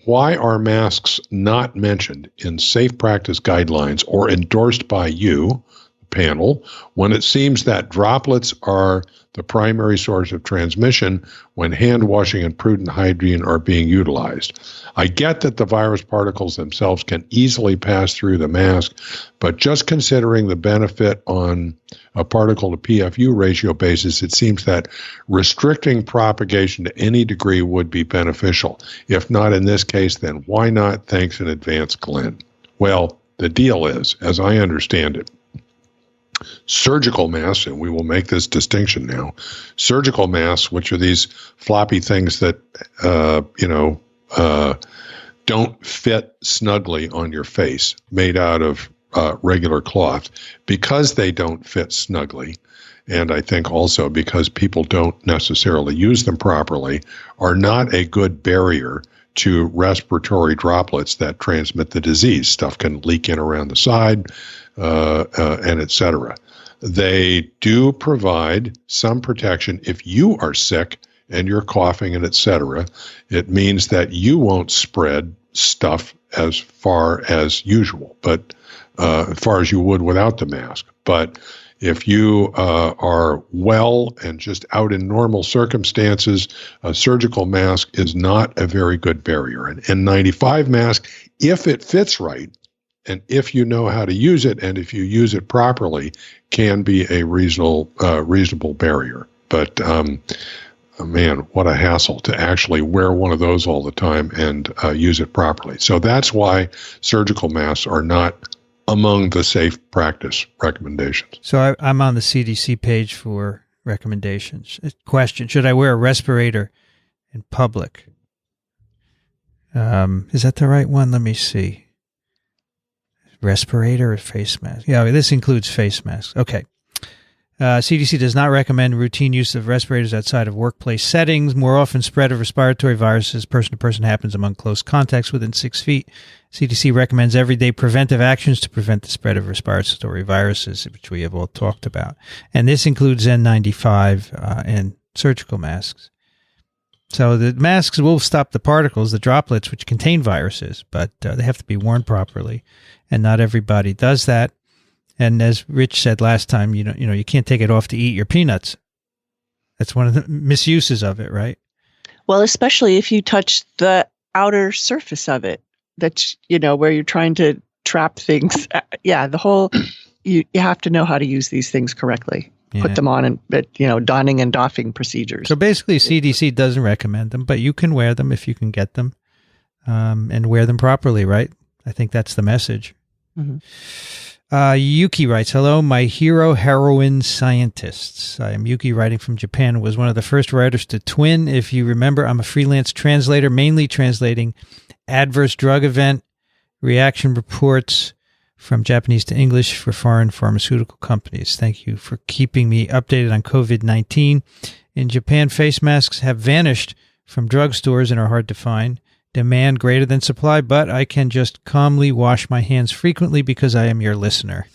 why are masks not mentioned in safe practice guidelines or endorsed by you, the panel, when it seems that droplets are the primary source of transmission when hand washing and prudent hygiene are being utilized. I get that the virus particles themselves can easily pass through the mask, but just considering the benefit on a particle to PFU ratio basis, it seems that restricting propagation to any degree would be beneficial. If not in this case, then why not? Thanks in advance, Glenn. Well, the deal is, as I understand it, surgical masks, and we will make this distinction now, surgical masks, which are these floppy things that, don't fit snugly on your face, made out of regular cloth, because they don't fit snugly, and I think also because people don't necessarily use them properly, are not a good barrier to respiratory droplets that transmit the disease. Stuff can leak in around the side, and et cetera. They do provide some protection if you are sick and you're coughing and et cetera. It means that you won't spread stuff as far as usual, but as far as you would without the mask. But if you are well and just out in normal circumstances, a surgical mask is not a very good barrier. An N95 mask, if it fits right, and if you know how to use it, and if you use it properly, can be a reasonable barrier. But man, what a hassle to actually wear one of those all the time and use it properly. So that's why surgical masks are not among the safe practice recommendations. So I'm on the CDC page for recommendations. Question: should I wear a respirator in public? Is that the right one? Let me see. Respirator or face mask? Yeah, this includes face masks. Okay. CDC does not recommend routine use of respirators outside of workplace settings. More often, spread of respiratory viruses person to person happens among close contacts within 6 feet. CDC recommends everyday preventive actions to prevent the spread of respiratory viruses, which we have all talked about. And this includes N95 and surgical masks. So the masks will stop the particles, the droplets, which contain viruses, but they have to be worn properly, and not everybody does that. And as Rich said last time, you can't take it off to eat your peanuts. That's one of the misuses of it, right? Well, especially if you touch the outer surface of it, that's, where you're trying to trap things. Yeah, you have to know how to use these things correctly. Yeah. Put them on, and donning and doffing procedures. So basically, CDC doesn't recommend them, but you can wear them if you can get them, and wear them properly, right? I think that's the message. Mm-hmm. Yuki writes, hello, my hero heroine scientists. I am Yuki, writing from Japan, was one of the first writers to TWiV. If you remember, I'm a freelance translator, mainly translating adverse drug event reaction reports from Japanese to English for foreign pharmaceutical companies. Thank you for keeping me updated on COVID-19. In Japan, face masks have vanished from drugstores and are hard to find. Demand greater than supply, but I can just calmly wash my hands frequently because I am your listener.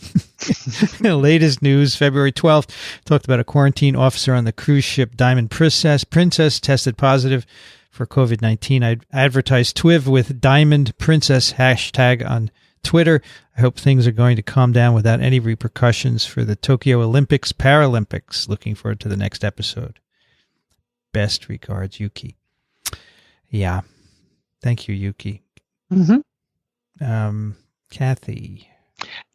Latest news, February 12th, talked about a quarantine officer on the cruise ship Diamond Princess tested positive for COVID-19. I advertised TWiV with Diamond Princess hashtag on Twitter. I hope things are going to calm down without any repercussions for the Tokyo Olympics, Paralympics. Looking forward to the next episode. Best regards, Yuki. Yeah. Thank you, Yuki. Mm-hmm. Kathy.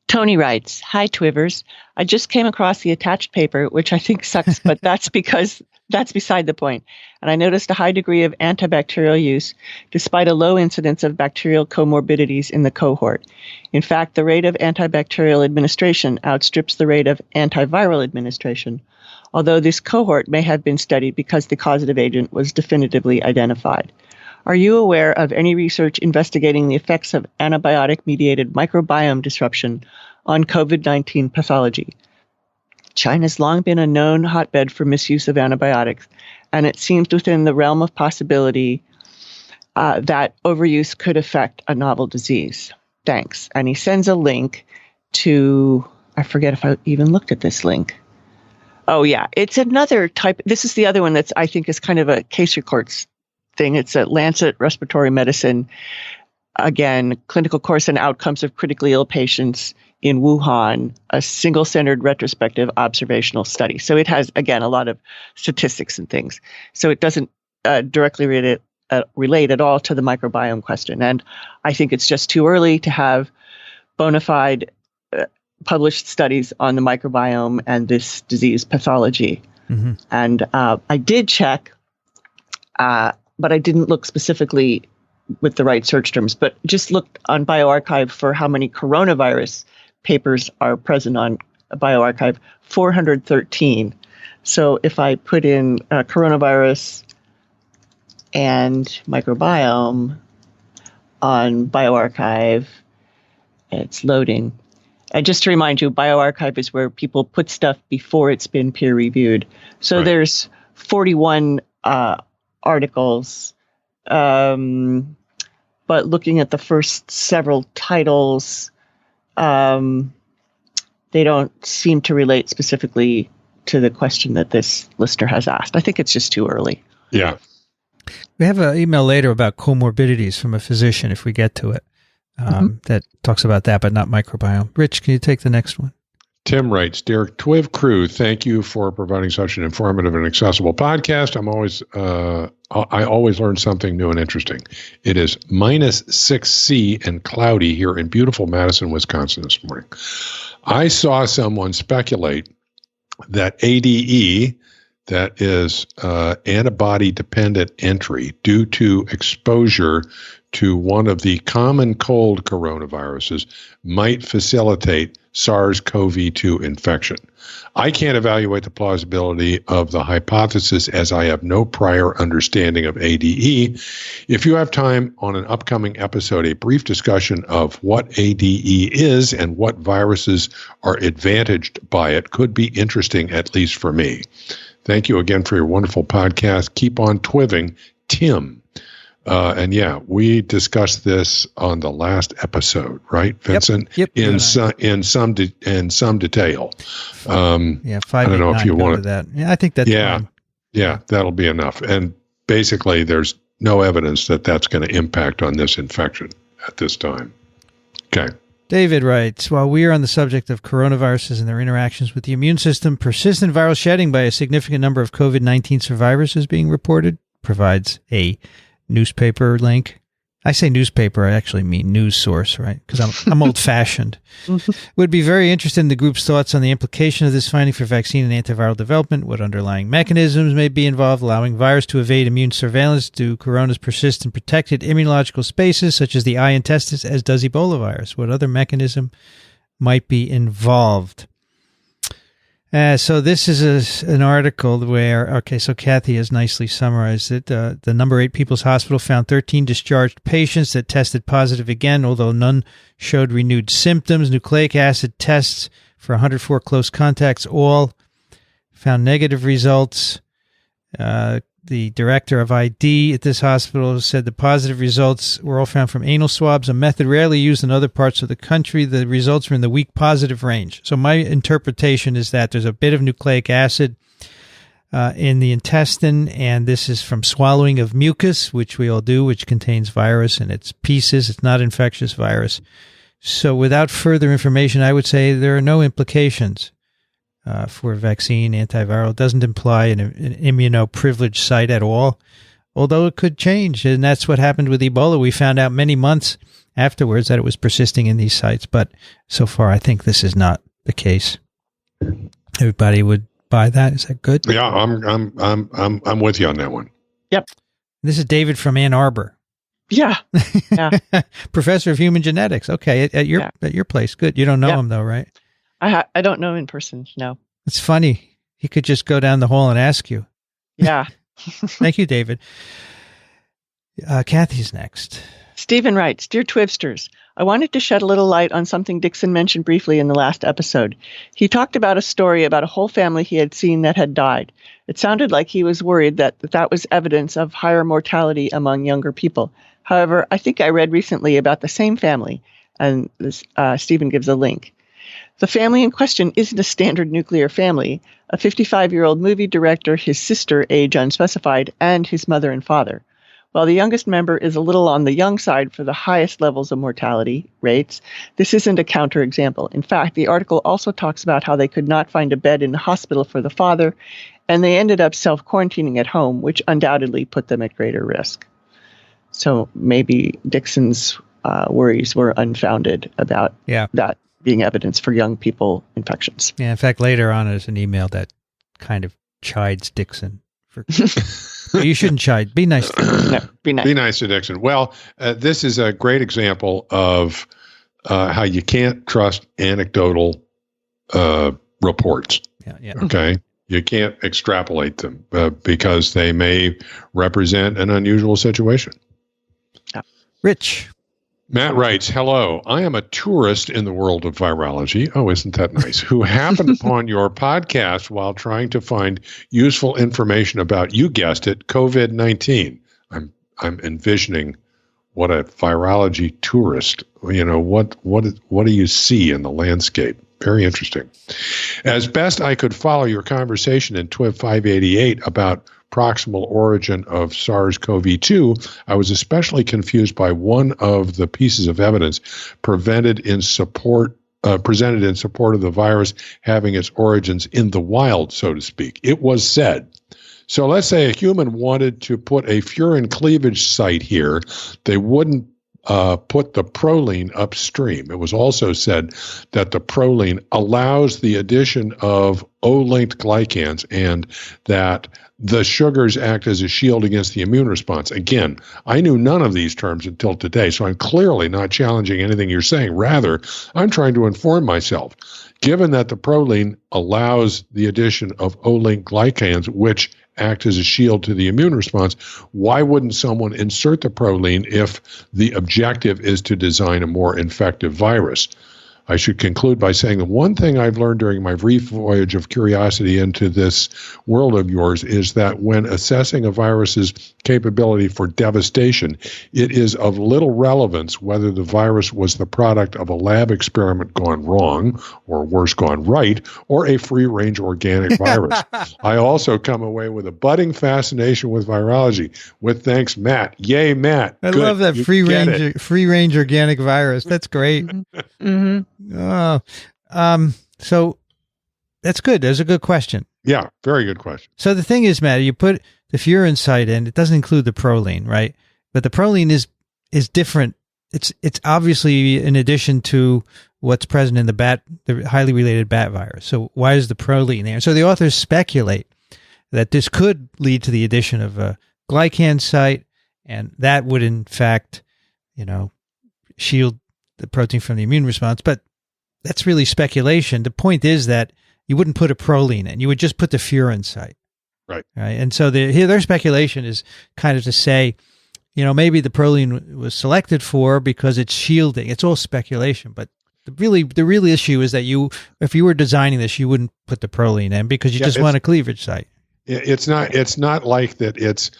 Tony writes, hi, TWiVers. I just came across the attached paper, which I think sucks, but that's beside the point. And I noticed a high degree of antibacterial use, despite a low incidence of bacterial comorbidities in the cohort. In fact, the rate of antibacterial administration outstrips the rate of antiviral administration, although this cohort may have been studied because the causative agent was definitively identified. Are you aware of any research investigating the effects of antibiotic-mediated microbiome disruption on COVID-19 pathology? China's long been a known hotbed for misuse of antibiotics, and it seems within the realm of possibility that overuse could affect a novel disease. Thanks. And he sends a link to, I forget if I even looked at this link. Oh, yeah. It's another type. This is the other one that's, I think, is kind of a case reports thing. It's a Lancet Respiratory Medicine again, clinical course and outcomes of critically ill patients in Wuhan, a single-centered retrospective observational study. So it has, again, a lot of statistics and things. So it doesn't directly relate at all to the microbiome question. And I think it's just too early to have bona fide published studies on the microbiome and this disease pathology. Mm-hmm. And I did check, but I didn't look specifically with the right search terms, but just looked on bioRxiv for how many coronavirus papers are present on bioRxiv, 413. So if I put in coronavirus and microbiome on bioRxiv, it's loading. And just to remind you, bioRxiv is where people put stuff before it's been peer reviewed. So right. There's 41 articles, but looking at the first several titles, they don't seem to relate specifically to the question that this listener has asked. I think it's just too early. Yeah. We have an email later about comorbidities from a physician, if we get to it, that talks about that, but not microbiome. Rich, can you take the next one? Tim writes, "Dear TWiV crew, thank you for providing such an informative and accessible podcast. I always learn something new and interesting. It is -6 C and cloudy here in beautiful Madison, Wisconsin this morning. I saw someone speculate that ADE, that is antibody-dependent entry due to exposure to one of the common cold coronaviruses, might facilitate SARS-CoV-2 infection. I can't evaluate the plausibility of the hypothesis as I have no prior understanding of ADE. If you have time on an upcoming episode, a brief discussion of what ADE is and what viruses are advantaged by it could be interesting, at least for me. Thank you again for your wonderful podcast. Keep on TWiVing, Tim." And yeah, we discussed this on the last episode, right, Vincent? Yep. In some detail. 5, I don't know if you want that. Yeah, I think that's fine. Yeah, that'll be enough. And basically, there's no evidence that that's going to impact on this infection at this time. Okay. David writes, "While we are on the subject of coronaviruses and their interactions with the immune system, persistent viral shedding by a significant number of COVID-19 survivors is being reported." Provides a newspaper link. I say newspaper, I actually mean news source, right? Because I'm old-fashioned. Would be very interested in the group's thoughts on the implication of this finding for vaccine and antiviral development, what underlying mechanisms may be involved, allowing virus to evade immune surveillance. Do coronas persist in protected immunological spaces, such as the eye and testis, as does Ebola virus? What other mechanism might be involved? So this is an article where, so Kathy has nicely summarized it. The number 8 People's Hospital found 13 discharged patients that tested positive again, although none showed renewed symptoms. Nucleic acid tests for 104 close contacts all found negative results. The director of ID at this hospital said the positive results were all found from anal swabs, a method rarely used in other parts of the country. The results were in the weak positive range. So my interpretation is that there's a bit of nucleic acid in the intestine, and this is from swallowing of mucus, which we all do, which contains virus in its pieces. It's not infectious virus. So without further information, I would say there are no implications for vaccine, antiviral. It doesn't imply an immunoprivileged site at all, although it could change. And that's what happened with Ebola. We found out many months afterwards that it was persisting in these sites. But so far, I think this is not the case. Everybody would buy that. Is that good? Yeah, I'm with you on that one. Yep. This is David from Ann Arbor. Yeah. Professor of human genetics. Okay. At your place. Good. You don't know him though, right? I don't know in person, no. It's funny. He could just go down the hall and ask you. Yeah. Thank you, David. Kathy's next. Stephen writes, "Dear TWiVsters, I wanted to shed a little light on something Dixon mentioned briefly in the last episode. He talked about a story about a whole family he had seen that had died. It sounded like he was worried that was evidence of higher mortality among younger people. However, I think I read recently about the same family, and Stephen gives a link. The family in question isn't a standard nuclear family. A 55-year-old movie director, his sister, age unspecified, and his mother and father. While the youngest member is a little on the young side for the highest levels of mortality rates, this isn't a counterexample. In fact, the article also talks about how they could not find a bed in the hospital for the father, and they ended up self-quarantining at home, which undoubtedly put them at greater risk. So maybe Dixon's worries were unfounded about that being evidence for young people infections. Yeah, in fact, later on there's an email that kind of chides Dixon. You shouldn't chide. Be nice to Dixon. No, be nice. Be nice to Dixon. Well, this is a great example of how you can't trust anecdotal reports. Yeah. Okay. You can't extrapolate them because they may represent an unusual situation. Rich. Matt writes, hello, I am a tourist in the world of virology. Oh, isn't that nice? Who happened upon your podcast while trying to find useful information about, you guessed it, COVID-19. I'm envisioning what a virology tourist, what do you see in the landscape? Very interesting. As best I could follow your conversation in TWiV 588 about proximal origin of SARS-CoV-2, I was especially confused by one of the pieces of evidence presented in support of the virus having its origins in the wild, so to speak. It was said, so let's say a human wanted to put a furin cleavage site here, they wouldn't put the proline upstream. It was also said that the proline allows the addition of O-linked glycans and that the sugars act as a shield against the immune response. Again, I knew none of these terms until today, so I'm clearly not challenging anything you're saying. Rather, I'm trying to inform myself. Given that the proline allows the addition of O-linked glycans, which act as a shield to the immune response, why wouldn't someone insert the proline if the objective is to design a more infective virus? I should conclude by saying the one thing I've learned during my brief voyage of curiosity into this world of yours is that when assessing a virus's capability for devastation, it is of little relevance whether the virus was the product of a lab experiment gone wrong, or worse, gone right, or a free-range organic virus. I also come away with a budding fascination with virology. With thanks, Matt. Yay, Matt. I Good. love that free-range organic virus. That's great. Mm-hmm. So that's good. That's a good question. Yeah, very good question. So the thing is, Matt, you put the furin site in, it doesn't include the proline, right? But the proline is different. It's obviously in addition to what's present in the highly related bat virus. So why is the proline there? So the authors speculate that this could lead to the addition of a glycan site, and that would in fact, shield the protein from the immune response. But that's really speculation. The point is that you wouldn't put a proline in. You would just put the furin site. Right. And so their speculation is kind of to say, maybe the proline was selected for because it's shielding. It's all speculation. But the real issue is that if you were designing this, you wouldn't put the proline in because you just want a cleavage site. It's not like that it's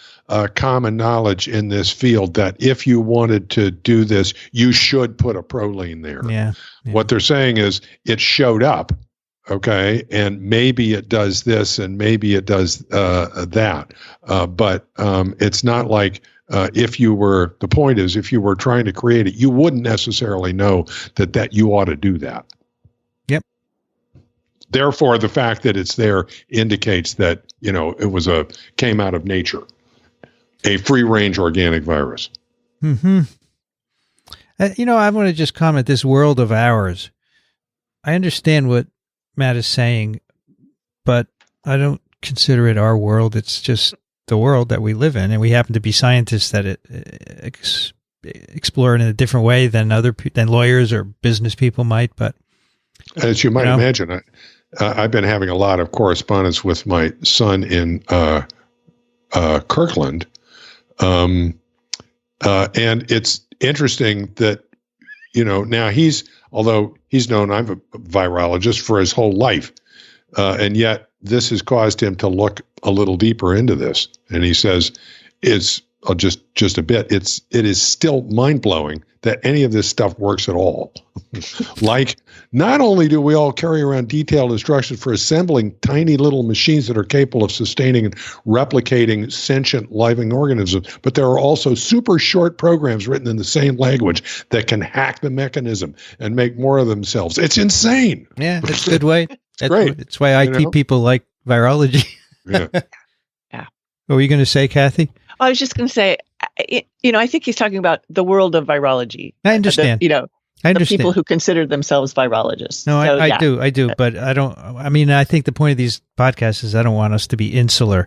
common knowledge in this field that if you wanted to do this, you should put a proline there. Yeah. What they're saying is it showed up, okay, and maybe it does this and maybe it does that. But it's not like the point is if you were trying to create it, you wouldn't necessarily know that you ought to do that. Yep. Therefore, the fact that it's there indicates that, it came out of nature, a free-range organic virus. Mm-hmm. I want to just comment, this world of ours, I understand what Matt is saying, but I don't consider it our world. It's just the world that we live in, and we happen to be scientists that explore it in a different way than lawyers or business people might. But as you might imagine, I've been having a lot of correspondence with my son in Kirkland, and it's interesting that now although he's known I'm a virologist for his whole life, and yet this has caused him to look a little deeper into this. And he says, it is still mind blowing that any of this stuff works at all. Like, not only do we all carry around detailed instructions for assembling tiny little machines that are capable of sustaining and replicating sentient living organisms, but there are also super short programs written in the same language that can hack the mechanism and make more of themselves. It's insane. Yeah, that's a good way. That's great. That's why IT people like virology. Yeah. Yeah. What were you going to say, Kathy? I was just going to say, I think he's talking about the world of virology. I understand. I understand. The people who consider themselves virologists. No, So, I do, but I don't. I mean, I think the point of these podcasts is I don't want us to be insular.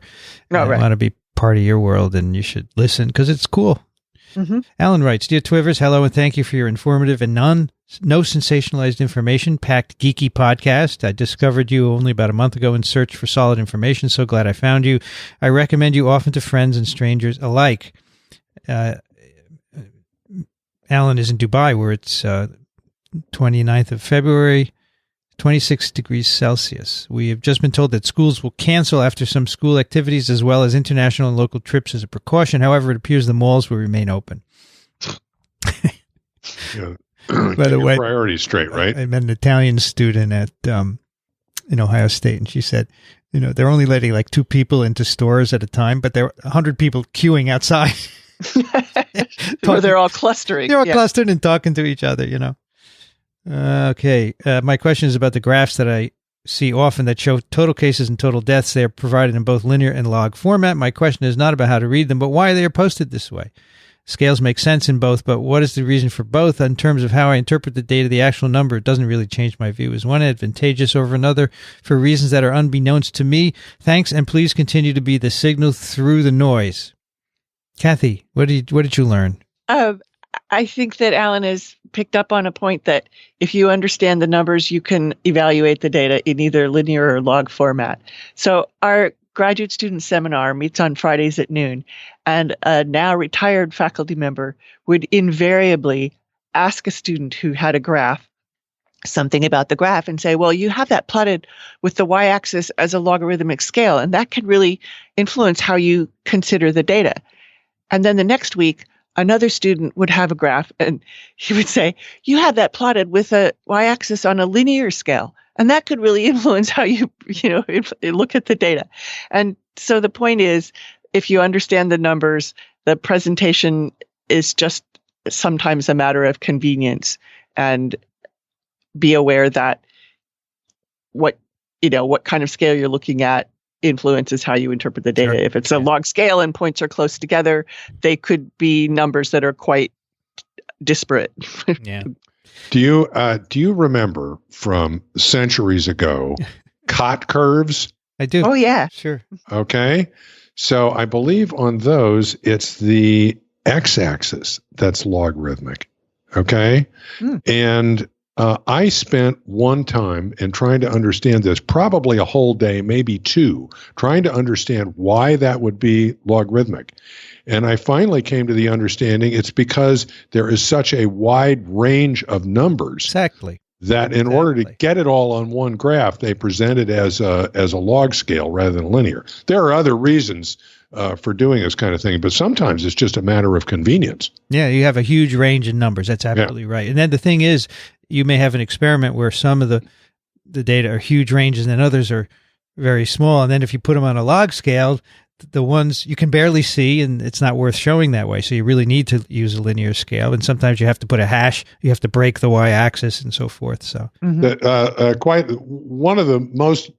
I want to be part of your world, and you should listen because it's cool. Mm-hmm. Alan writes, Dear Twivers, hello and thank you for your informative and no sensationalized information packed geeky podcast. I discovered you only about a month ago in search for solid information. So glad I found you. I recommend you often to friends and strangers alike. Alan is in Dubai where it's 29th of February, 26 degrees Celsius. We have just been told that schools will cancel after some school activities as well as international and local trips as a precaution. However, it appears the malls will remain open. Yeah. By the way, priorities straight, right? I met an Italian student at in Ohio State, and she said, they're only letting like 2 people into stores at a time, but there are 100 people queuing outside. Where they're all clustering. They're all clustered and talking to each other, Okay. My question is about the graphs that I see often that show total cases and total deaths. They are provided in both linear and log format. My question is not about how to read them, but why they are posted this way. Scales make sense in both, but what is the reason for both? In terms of how I interpret the data, the actual number, it doesn't really change my view. Is one advantageous over another for reasons that are unbeknownst to me? Thanks, and please continue to be the signal through the noise. Kathy, what did you learn? I think that Alan has picked up on a point that if you understand the numbers, you can evaluate the data in either linear or log format. So our graduate student seminar meets on Fridays at noon, and a now retired faculty member would invariably ask a student who had a graph something about the graph and say, well, you have that plotted with the y-axis as a logarithmic scale, and that can really influence how you consider the data. And then the next week, another student would have a graph and he would say, you have that plotted with a y-axis on a linear scale. And that could really influence how you look at the data. And so the point is, if you understand the numbers, the presentation is just sometimes a matter of convenience, and be aware that what kind of scale you're looking at influences how you interpret the data. Sure. If it's a log scale and points are close together, they could be numbers that are quite disparate. Yeah. Do you remember from centuries ago Cott curves? I do. Oh yeah. Sure. Okay. So I believe on those it's the x-axis that's logarithmic. Okay. And I spent one time in trying to understand this, probably a whole day, maybe 2, trying to understand why that would be logarithmic. And I finally came to the understanding it's because there is such a wide range of numbers. Exactly. That in order to get it all on one graph, they present it as a log scale rather than linear. There are other reasons for doing this kind of thing, but sometimes it's just a matter of convenience. Yeah, you have a huge range in numbers. That's absolutely right. And then the thing is, you may have an experiment where some of the data are huge ranges and then others are very small. And then if you put them on a log scale, the ones you can barely see, and it's not worth showing that way. So you really need to use a linear scale. And sometimes you have to put a hash, you have to break the y-axis and so forth. So quite one of the most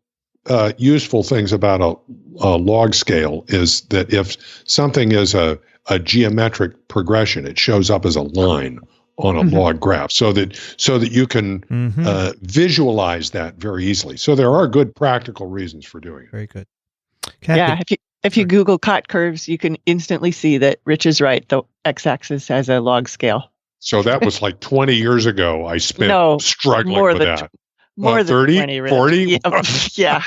useful things about a log scale is that if something is a geometric progression, it shows up as a line on a log graph so that you can visualize that very easily. So there are good practical reasons for doing it. Very good. Kathy? Yeah, if you Google Cott curves, you can instantly see that Rich is right. The x-axis has a log scale. So that was like 20 years ago. I spent struggling with that. More than 30, 20, Rich. 40? Yeah.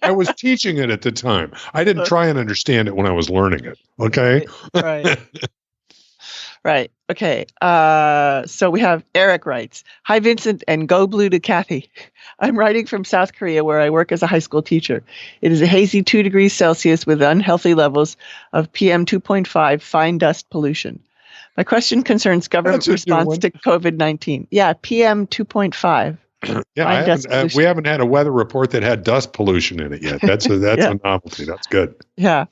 I was teaching it at the time. I didn't try and understand it when I was learning it. Okay? Right. Right. Okay. So we have Eric writes, Hi, Vincent, and go blue to Kathy. I'm writing from South Korea where I work as a high school teacher. It is a hazy 2 degrees Celsius with unhealthy levels of PM 2.5 fine dust pollution. My question concerns government response to COVID-19. Yeah, PM 2.5. Yeah, we haven't had a weather report that had dust pollution in it yet. That's a novelty. That's good. Yeah.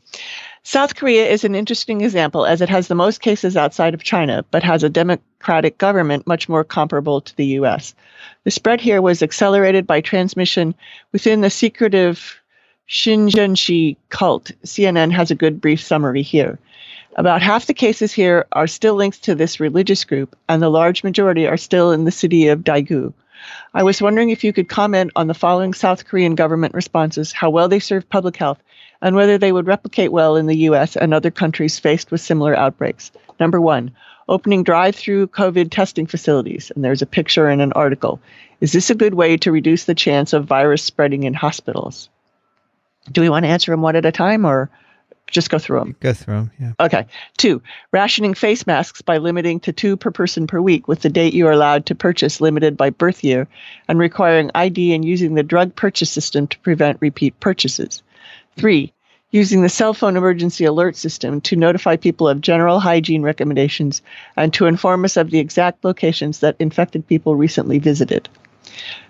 South Korea is an interesting example as it has the most cases outside of China, but has a democratic government much more comparable to the U.S. The spread here was accelerated by transmission within the secretive Shinjunshi cult. CNN has a good brief summary here. About half the cases here are still linked to this religious group, and the large majority are still in the city of Daegu. I was wondering if you could comment on the following South Korean government responses, how well they serve public health, and whether they would replicate well in the U.S. and other countries faced with similar outbreaks. Number 1, opening drive-through COVID testing facilities. And there's a picture in an article. Is this a good way to reduce the chance of virus spreading in hospitals? Do we want to answer them one at a time or just go through them? Go through them, yeah. Okay. 2, rationing face masks by limiting to 2 per person per week with the date you are allowed to purchase limited by birth year and requiring ID and using the drug purchase system to prevent repeat purchases. 3, using the cell phone emergency alert system to notify people of general hygiene recommendations and to inform us of the exact locations that infected people recently visited.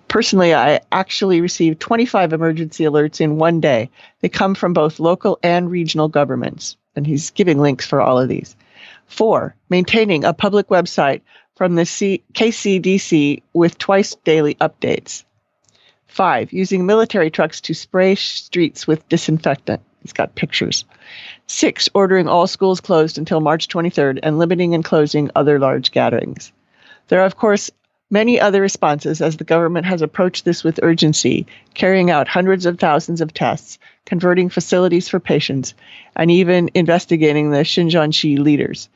Personally, I actually received 25 emergency alerts in one day. They come from both local and regional governments, and he's giving links for all of these. 4, maintaining a public website from the KCDC with twice daily updates. 5, using military trucks to spray streets with disinfectant. He's got pictures. 6, ordering all schools closed until March 23rd and limiting and closing other large gatherings. There are, of course, many other responses as the government has approached this with urgency, carrying out hundreds of thousands of tests, converting facilities for patients, and even investigating the Shinjunshi leaders.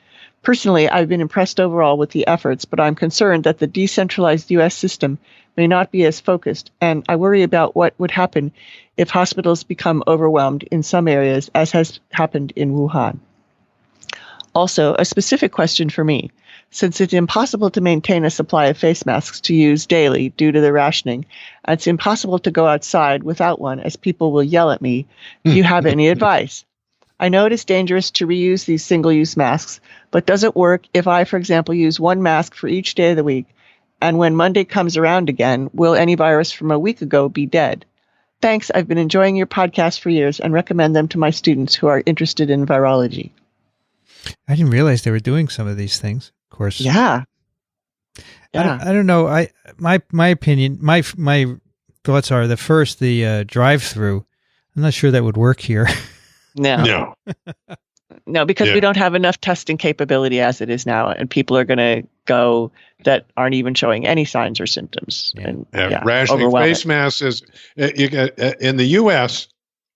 Personally, I've been impressed overall with the efforts, but I'm concerned that the decentralized U.S. system may not be as focused, and I worry about what would happen if hospitals become overwhelmed in some areas, as has happened in Wuhan. Also, a specific question for me. Since it's impossible to maintain a supply of face masks to use daily due to the rationing, and it's impossible to go outside without one as people will yell at me, do you have any advice? I know it is dangerous to reuse these single-use masks, but does it work if I, for example, use one mask for each day of the week? And when Monday comes around again, will any virus from a week ago be dead? Thanks. I've been enjoying your podcast for years and recommend them to my students who are interested in virology. I didn't realize they were doing some of these things. Of course. Yeah. I don't know. My opinion, my thoughts are the drive-through. I'm not sure that would work here. No, because we don't have enough testing capability as it is now, and people are going to go that aren't even showing any signs or symptoms. Yeah. Rationing face masks is in the U.S.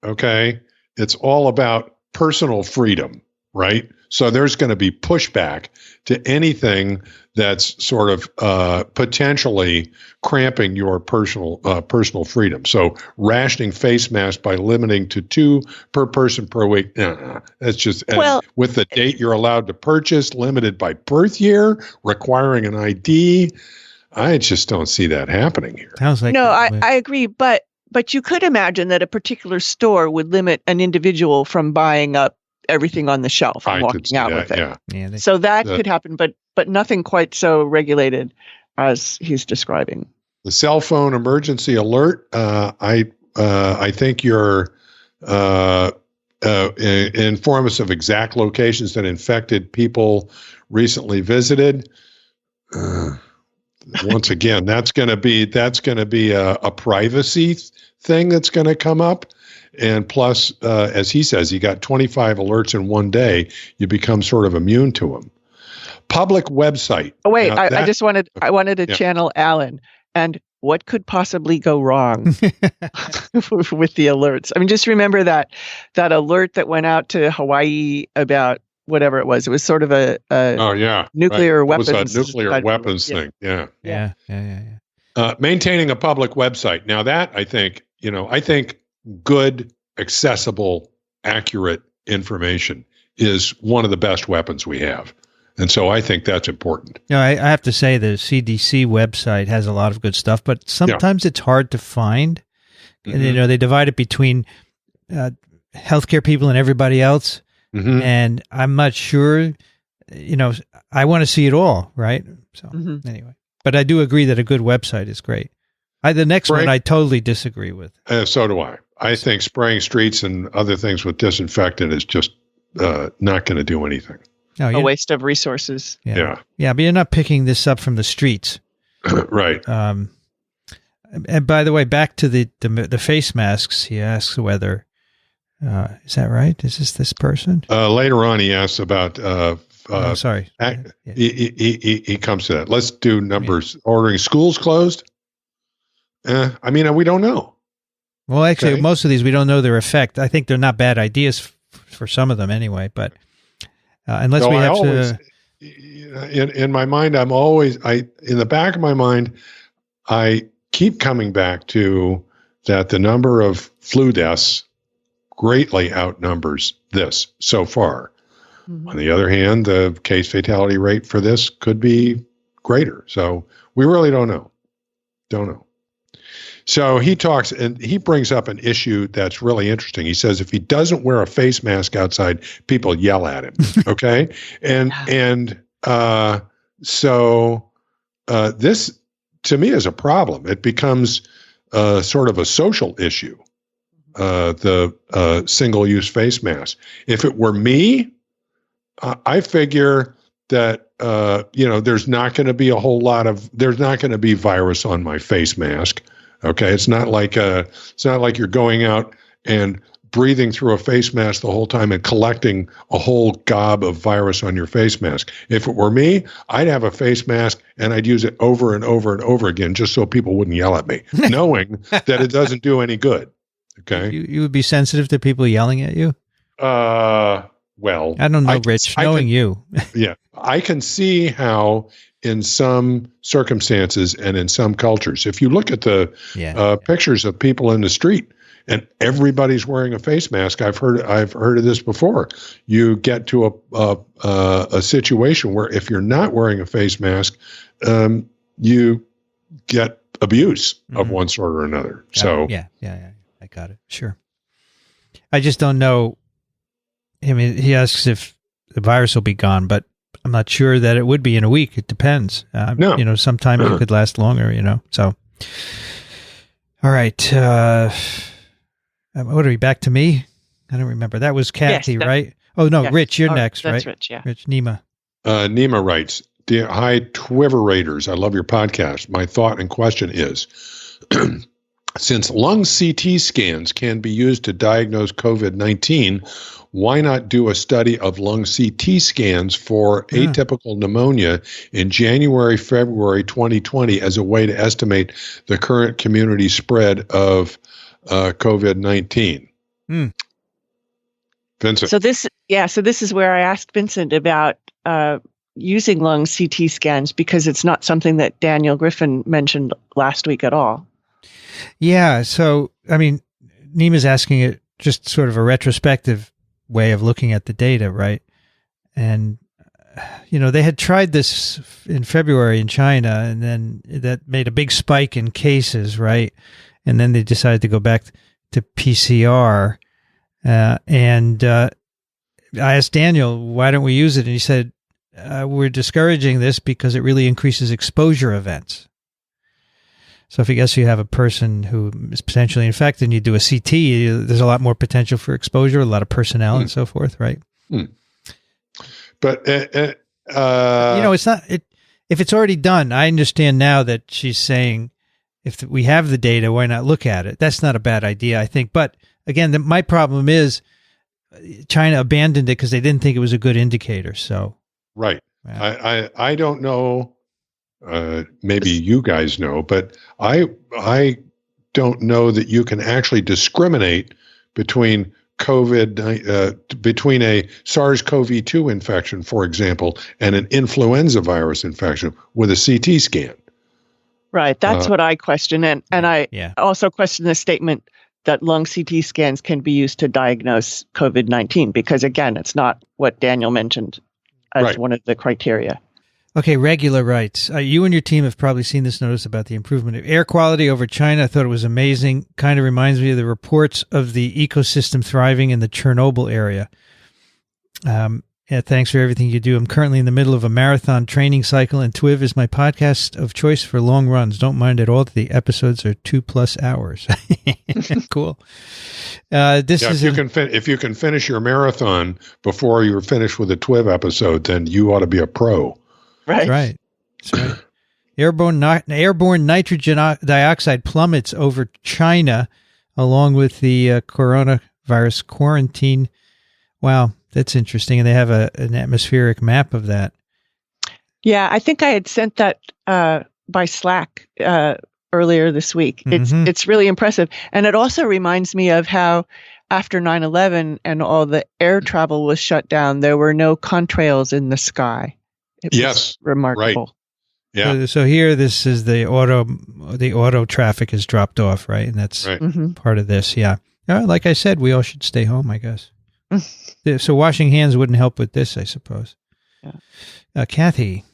Okay, it's all about personal freedom, right? So there's going to be pushback to anything that's sort of potentially cramping your personal freedom. So rationing face masks by limiting to 2 per person per week, that's just with the date you're allowed to purchase, limited by birth year, requiring an ID. I just don't see that happening here. Sounds like I agree, but you could imagine that a particular store would limit an individual from buying up everything on the shelf and walking out with it. Yeah, so that could happen, but nothing quite so regulated as he's describing. The cell phone emergency alert. I think you're inform us of exact locations that infected people recently visited. Once again, that's going to be a privacy thing that's going to come up. And plus, as he says, he got 25 alerts in one day. You become sort of immune to them. Public website. Oh, wait, I wanted to channel Alan. And what could possibly go wrong with the alerts? I mean, just remember that alert that went out to Hawaii about whatever it was. It was sort of a nuclear weapons. It was a nuclear weapons thing. Yeah. Maintaining a public website. Now that I think good, accessible, accurate information is one of the best weapons we have. And so I think that's important. I have to say the CDC website has a lot of good stuff, but sometimes it's hard to find. Mm-hmm. And, they divide it between healthcare people and everybody else. Mm-hmm. And I'm not sure I want to see it all, right? So anyway, but I do agree that a good website is great. The next one I totally disagree with. So do I. I think spraying streets and other things with disinfectant is just not going to do anything. No, a waste of resources. Yeah, but you're not picking this up from the streets. Right. And by the way, back to the face masks, he asks whether, is that right? Is this person? Later on, he asks about, sorry. He comes to that. Let's do numbers. Ordering schools closed. We don't know. Well, actually, most of these, we don't know their effect. I think they're not bad ideas for some of them anyway, but unless we have to... In my mind, in the back of my mind, I keep coming back to that the number of flu deaths greatly outnumbers this so far. Mm-hmm. On the other hand, the case fatality rate for this could be greater. So we really don't know. So he talks and he brings up an issue that's really interesting. He says if he doesn't wear a face mask outside, people yell at him. Okay. So this to me is a problem. It becomes sort of a social issue, the single-use face mask. If it were me, I figure that, there's not going to be virus on my face mask. Okay. It's not like you're going out and breathing through a face mask the whole time and collecting a whole gob of virus on your face mask. If it were me, I'd have a face mask and I'd use it over and over and over again just so people wouldn't yell at me, knowing that it doesn't do any good. Okay. You would be sensitive to people yelling at you? Well, I don't know, Rich, knowing you. Yeah. I can see how in some circumstances and in some cultures, if you look at the pictures of people in the street and everybody's wearing a face mask, I've heard of this before. You get to a situation where if you're not wearing a face mask, you get abuse of one sort or another. So yeah, I got it. Sure. I just don't know. I mean, he asks if the virus will be gone, but I'm not sure that it would be in a week. It depends. No. Sometimes it could last longer, so. All right. What are we, back to me? I don't remember. That was Kathy, right? Oh, no, yes. Rich, you're next, right? That's Rich, yeah. Rich, Nima. Nima writes, Dear, hi, TWiVerators. I love your podcast. My thought and question is, since lung CT scans can be used to diagnose COVID-19, why not do a study of lung CT scans for atypical pneumonia in January, February 2020 as a way to estimate the current community spread of COVID-19? Vincent. So this is where I asked Vincent about using lung CT scans because it's not something that Daniel Griffin mentioned last week at all. Yeah. So, I mean, Nima's asking it just sort of a retrospective way of looking at the data, right? And, they had tried this in February in China, and then that made a big spike in cases, right? And then they decided to go back to PCR. And I asked Daniel, why don't we use it? And he said, we're discouraging this because it really increases exposure events. So if you have a person who is potentially infected and you do a CT, there's a lot more potential for exposure, a lot of personnel and so forth, right? But, it's not, if it's already done, I understand now that she's saying, if we have the data, why not look at it? That's not a bad idea, I think. But again, my problem is China abandoned it because they didn't think it was a good indicator. So, right. Yeah. I don't know. Maybe you guys know, but I don't know that you can actually discriminate between between a SARS-CoV-2 infection, for example, and an influenza virus infection with a CT scan. Right. That's what I question. And I also question the statement that lung CT scans can be used to diagnose COVID-19, because again, it's not what Daniel mentioned as one of the criteria. Okay, Regular writes, you and your team have probably seen this notice about the improvement of air quality over China. I thought it was amazing. Kind of reminds me of the reports of the ecosystem thriving in the Chernobyl area. Yeah, thanks for everything you do. I'm currently in the middle of a marathon training cycle, and TWiV is my podcast of choice for long runs. Don't mind at all that the episodes are 2+ hours. Cool. If you can finish your marathon before you're finished with a TWiV episode, then you ought to be a pro. Right. That's right. Airborne nitrogen dioxide plummets over China, along with the coronavirus quarantine. Wow. That's interesting. And they have an atmospheric map of that. Yeah, I think I had sent that by Slack earlier this week. It's really impressive. And it also reminds me of how after 9/11 and all the air travel was shut down, there were no contrails in the sky. It was remarkable. Right. Yeah. So here, this is the auto traffic has dropped off, right? And that's part of this. Yeah. Like I said, we all should stay home, I guess. So washing hands wouldn't help with this, I suppose. Yeah. Kathy.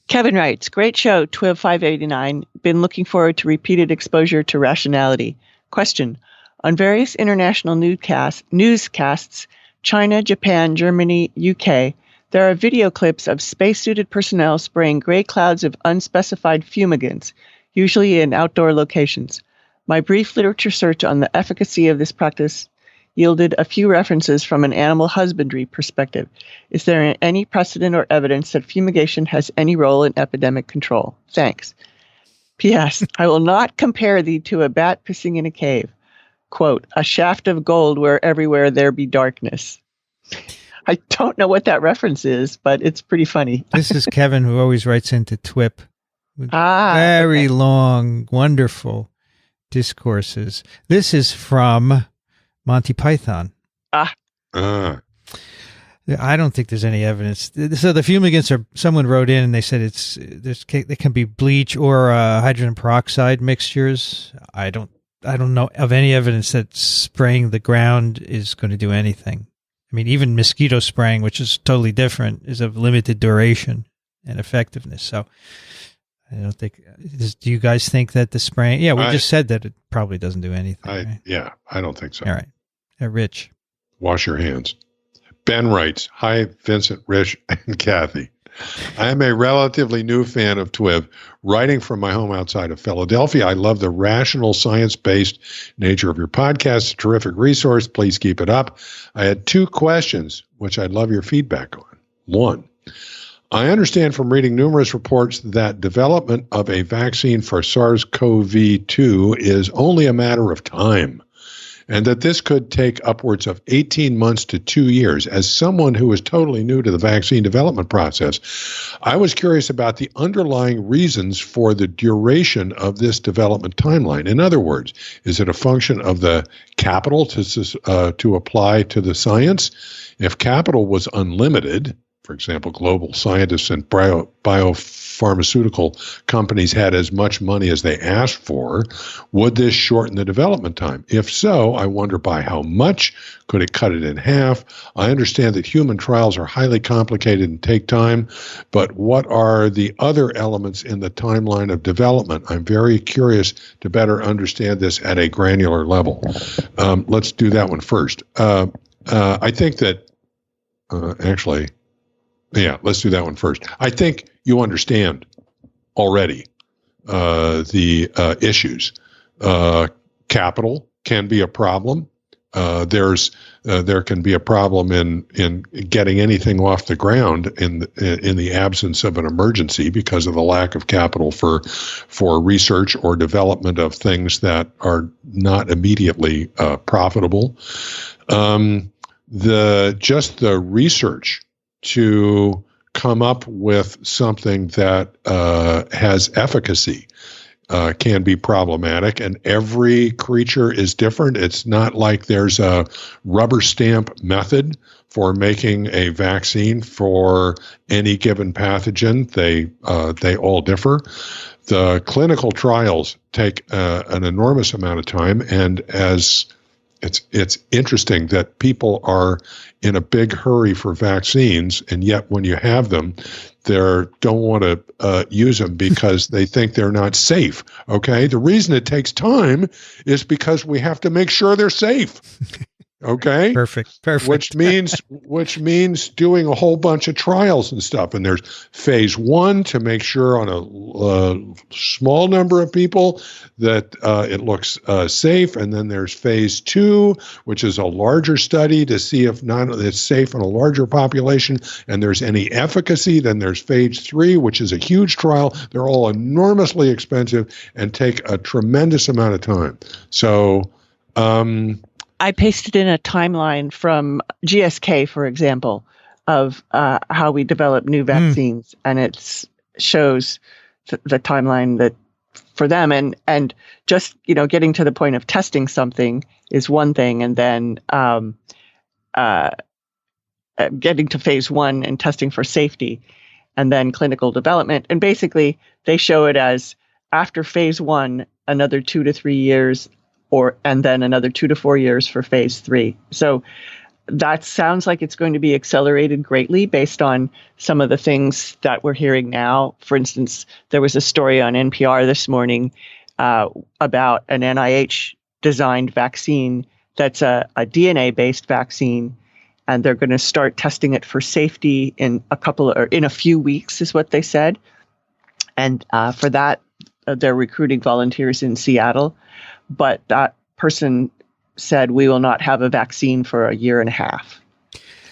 Kevin writes, great show, TWiV 589. Been looking forward to repeated exposure to rationality. Question. On various international newscasts, China, Japan, Germany, UK, there are video clips of space-suited personnel spraying gray clouds of unspecified fumigants, usually in outdoor locations. My brief literature search on the efficacy of this practice yielded a few references from an animal husbandry perspective. Is there any precedent or evidence that fumigation has any role in epidemic control? Thanks. P.S. I will not compare thee to a bat pissing in a cave. Quote, a shaft of gold where everywhere there be darkness. I don't know what that reference is, but it's pretty funny. This is Kevin, who always writes into TWiP. Very long, wonderful discourses. This is from Monty Python. I don't think there's any evidence. So the fumigants someone wrote in and they said they can be bleach or hydrogen peroxide mixtures. I don't know of any evidence that spraying the ground is going to do anything. I mean, even mosquito spraying, which is totally different, is of limited duration and effectiveness. So I don't think. Do you guys think that the spraying? Yeah, we just said that it probably doesn't do anything. Right? Yeah, I don't think so. All right. Rich. Wash your hands. Ben writes, hi, Vincent, Rich, and Kathy. I am a relatively new fan of TWiV, writing from my home outside of Philadelphia. I love the rational, science-based nature of your podcast. A terrific resource. Please keep it up. I had 2 questions, which I'd love your feedback on. 1, I understand from reading numerous reports that development of a vaccine for SARS-CoV-2 is only a matter of time, and that this could take upwards of 18 months to 2 years. As someone who is totally new to the vaccine development process, I was curious about the underlying reasons for the duration of this development timeline. In other words, is it a function of the capital to apply to the science? If capital was unlimited, for example, global scientists and biopharmaceutical companies had as much money as they asked for, would this shorten the development time? If so, I wonder by how much. Could it cut it in half? I understand that human trials are highly complicated and take time, but what are the other elements in the timeline of development? I'm very curious to better understand this at a granular level. Let's do that one first. I think that let's do that one first. I think you understand already the issues. Capital can be a problem. There can be a problem in getting anything off the ground in the absence of an emergency because of the lack of capital for research or development of things that are not immediately profitable. The research to come up with something that has efficacy can be problematic, and every creature is different. It's not like there's a rubber stamp method for making a vaccine for any given pathogen. They all differ. The clinical trials take an enormous amount of time, and as it's interesting that people are in a big hurry for vaccines, and yet when you have them, they don't want to use them because they think they're not safe. Okay, the reason it takes time is because we have to make sure they're safe. Okay. Perfect. Which means doing a whole bunch of trials and stuff. And there's phase 1 to make sure on a small number of people that it looks safe. And then there's phase 2, which is a larger study to see if it's safe in a larger population and there's any efficacy. Then there's phase 3, which is a huge trial. They're all enormously expensive and take a tremendous amount of time. So, I pasted in a timeline from GSK, for example, of how we develop new vaccines, and it shows the timeline that for them, and just getting to the point of testing something is one thing, and then getting to phase 1 and testing for safety, and then clinical development, and basically they show it as after phase 1, another 2 to 3 years. And then another 2 to 4 years for phase 3. So that sounds like it's going to be accelerated greatly based on some of the things that we're hearing now. For instance, there was a story on NPR this morning about an NIH-designed vaccine that's a DNA-based vaccine, and they're going to start testing it for safety in a few weeks, is what they said. And for that, they're recruiting volunteers in Seattle. But that person said, we will not have a vaccine for a year and a half.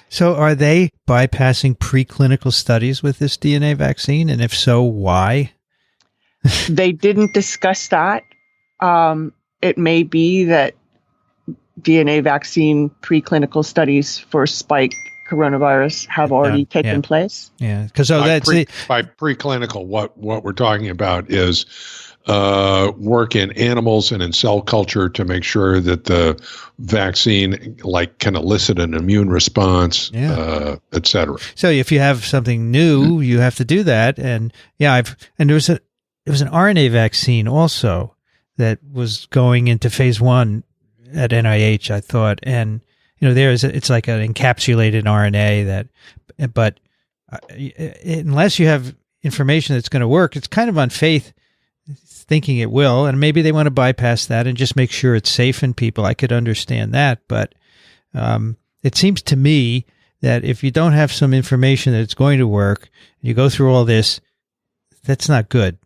So are they bypassing preclinical studies with this DNA vaccine? And if so, why? They didn't discuss that. It may be that DNA vaccine preclinical studies for spike coronavirus have already taken place. Yeah, because by preclinical, what we're talking about is work in animals and in cell culture to make sure that the vaccine can elicit an immune response, et cetera. So if you have something new, you have to do that. And there was an RNA vaccine also that was going into phase 1 at NIH, I thought. And it's like an encapsulated RNA but unless you have information that's going to work, it's kind of on faith thinking it will, and maybe they want to bypass that and just make sure it's safe in people. I could understand that, but it seems to me that if you don't have some information that it's going to work, you go through all this, that's not good,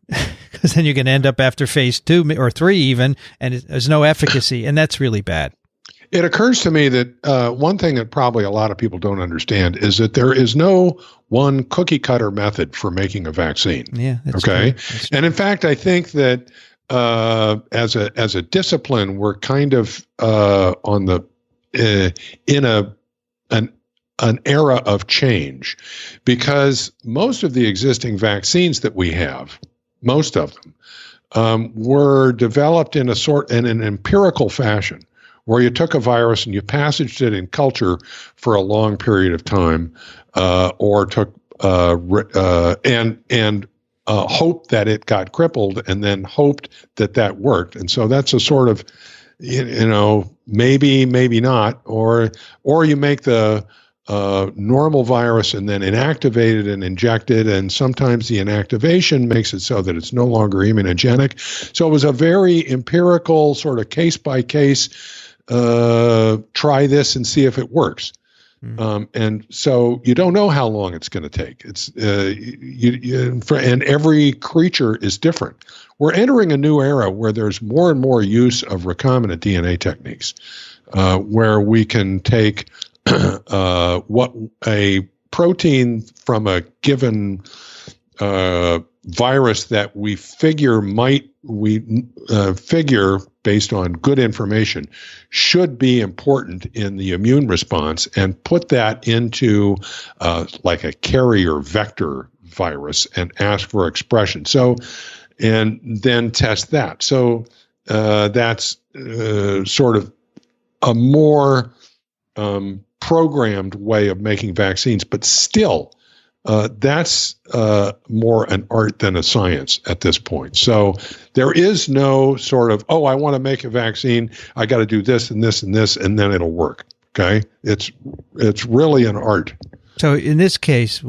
because then you're going to end up after phase 2 or 3 even, and there's no efficacy, and that's really bad. It occurs to me that one thing that probably a lot of people don't understand is that there is no one cookie cutter method for making a vaccine. Yeah. That's okay. True. And in fact, I think that as a discipline, we're kind of on the in an era of change, because most of the existing vaccines that we have, most of them, were developed in an empirical fashion, where you took a virus and you passaged it in culture for a long period of time, or took and hoped that it got crippled, and then hoped that worked. And so that's a sort of, maybe not, or you make the normal virus and then inactivate it and inject it, and sometimes the inactivation makes it so that it's no longer immunogenic. So it was a very empirical sort of case by case. Try this and see if it works. And so you don't know how long it's going to take. It's and every creature is different. We're entering a new era where there's more and more use of recombinant DNA techniques, where we can take what a protein from a given virus that we figure based on good information should be important in the immune response, and put that into like a carrier vector virus and ask for expression. So, and then test that. So that's sort of a more programmed way of making vaccines, but still that's more an art than a science at this point. So there is no sort of, I want to make a vaccine, I got to do this and this and this, and then it'll work. Okay. It's really an art. So in this case,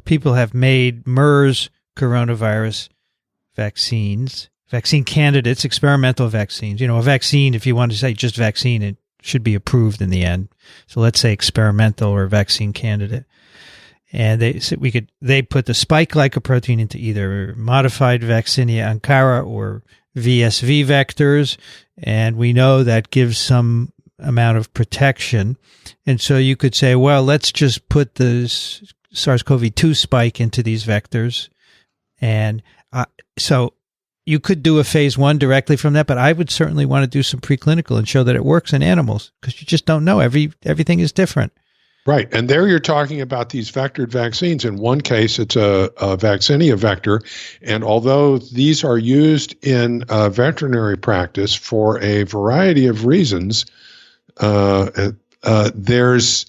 people have made MERS coronavirus vaccine candidates, experimental vaccines. A vaccine, if you want to say just vaccine, it should be approved in the end. So let's say experimental or vaccine candidate. And they put the spike glycoprotein into either modified Vaccinia Ankara or VSV vectors, and we know that gives some amount of protection. And so you could say, well, let's just put the SARS-CoV-2 spike into these vectors. And so you could do a phase 1 directly from that, but I would certainly want to do some preclinical and show that it works in animals, because you just don't know. Everything is different. Right. And there you're talking about these vectored vaccines. In one case, it's a Vaccinia vector. And although these are used in veterinary practice for a variety of reasons, there's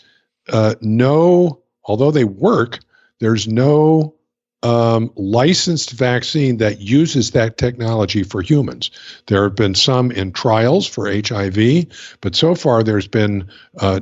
although they work, there's no licensed vaccine that uses that technology for humans. There have been some in trials for HIV, but so far there's been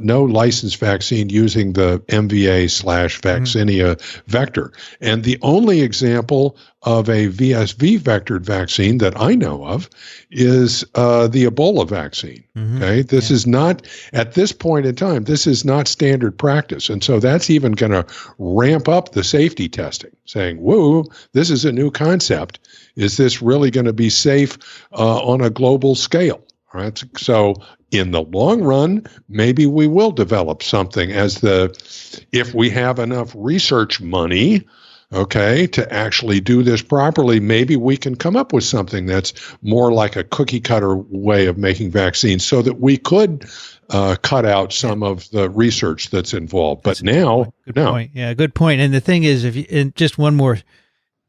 no licensed vaccine using the MVA/Vaccinia vector. And the only example of a VSV vectored vaccine that I know of is the Ebola vaccine. Okay, this is not, at this point in time, this is not standard practice. And so that's even going to ramp up the safety testing, saying, whoa, this is a new concept. Is this really going to be safe on a global scale? All right. So in the long run, maybe we will develop something if we have enough research money, okay, to actually do this properly. Maybe we can come up with something that's more like a cookie cutter way of making vaccines, so that we could cut out some of the research that's involved. But now, good point. Yeah, good point. And the thing is, and just one more,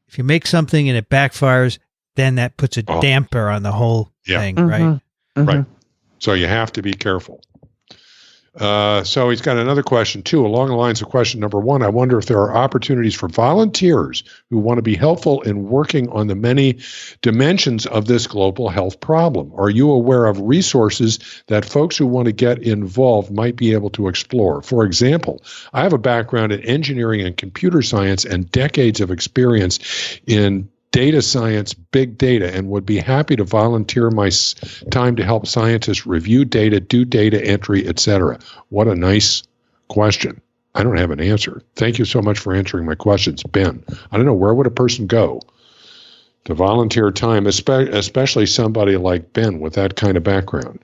if you make something and it backfires, then that puts a damper on the whole thing, right? Right. So you have to be careful. So he's got another question, too, along the lines of question number 1. I wonder if there are opportunities for volunteers who want to be helpful in working on the many dimensions of this global health problem. Are you aware of resources that folks who want to get involved might be able to explore? For example, I have a background in engineering and computer science and decades of experience in data science, big data, and would be happy to volunteer my time to help scientists review data, do data entry, etc. What a nice question. I don't have an answer. Thank you so much for answering my questions, Ben. I don't know, where would a person go to volunteer time, especially somebody like Ben with that kind of background?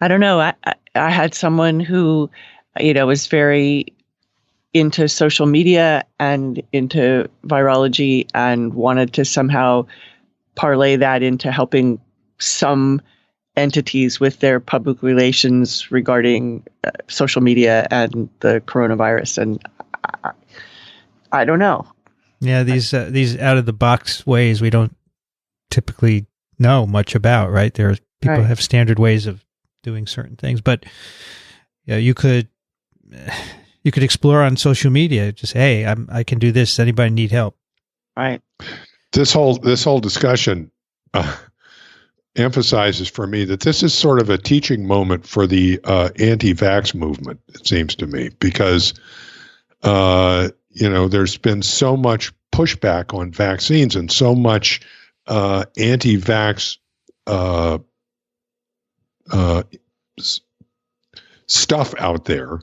I don't know. I had someone who, was very into social media and into virology and wanted to somehow parlay that into helping some entities with their public relations regarding social media and the coronavirus. And I don't know. Yeah, these out of the box ways we don't typically know much about, right? People have standard ways of doing certain things, but you could explore on social media. Just, hey, I can do this. Does anybody need help? Right. This whole discussion emphasizes for me that this is sort of a teaching moment for the anti-vax movement, it seems to me, because there's been so much pushback on vaccines and so much anti-vax stuff out there.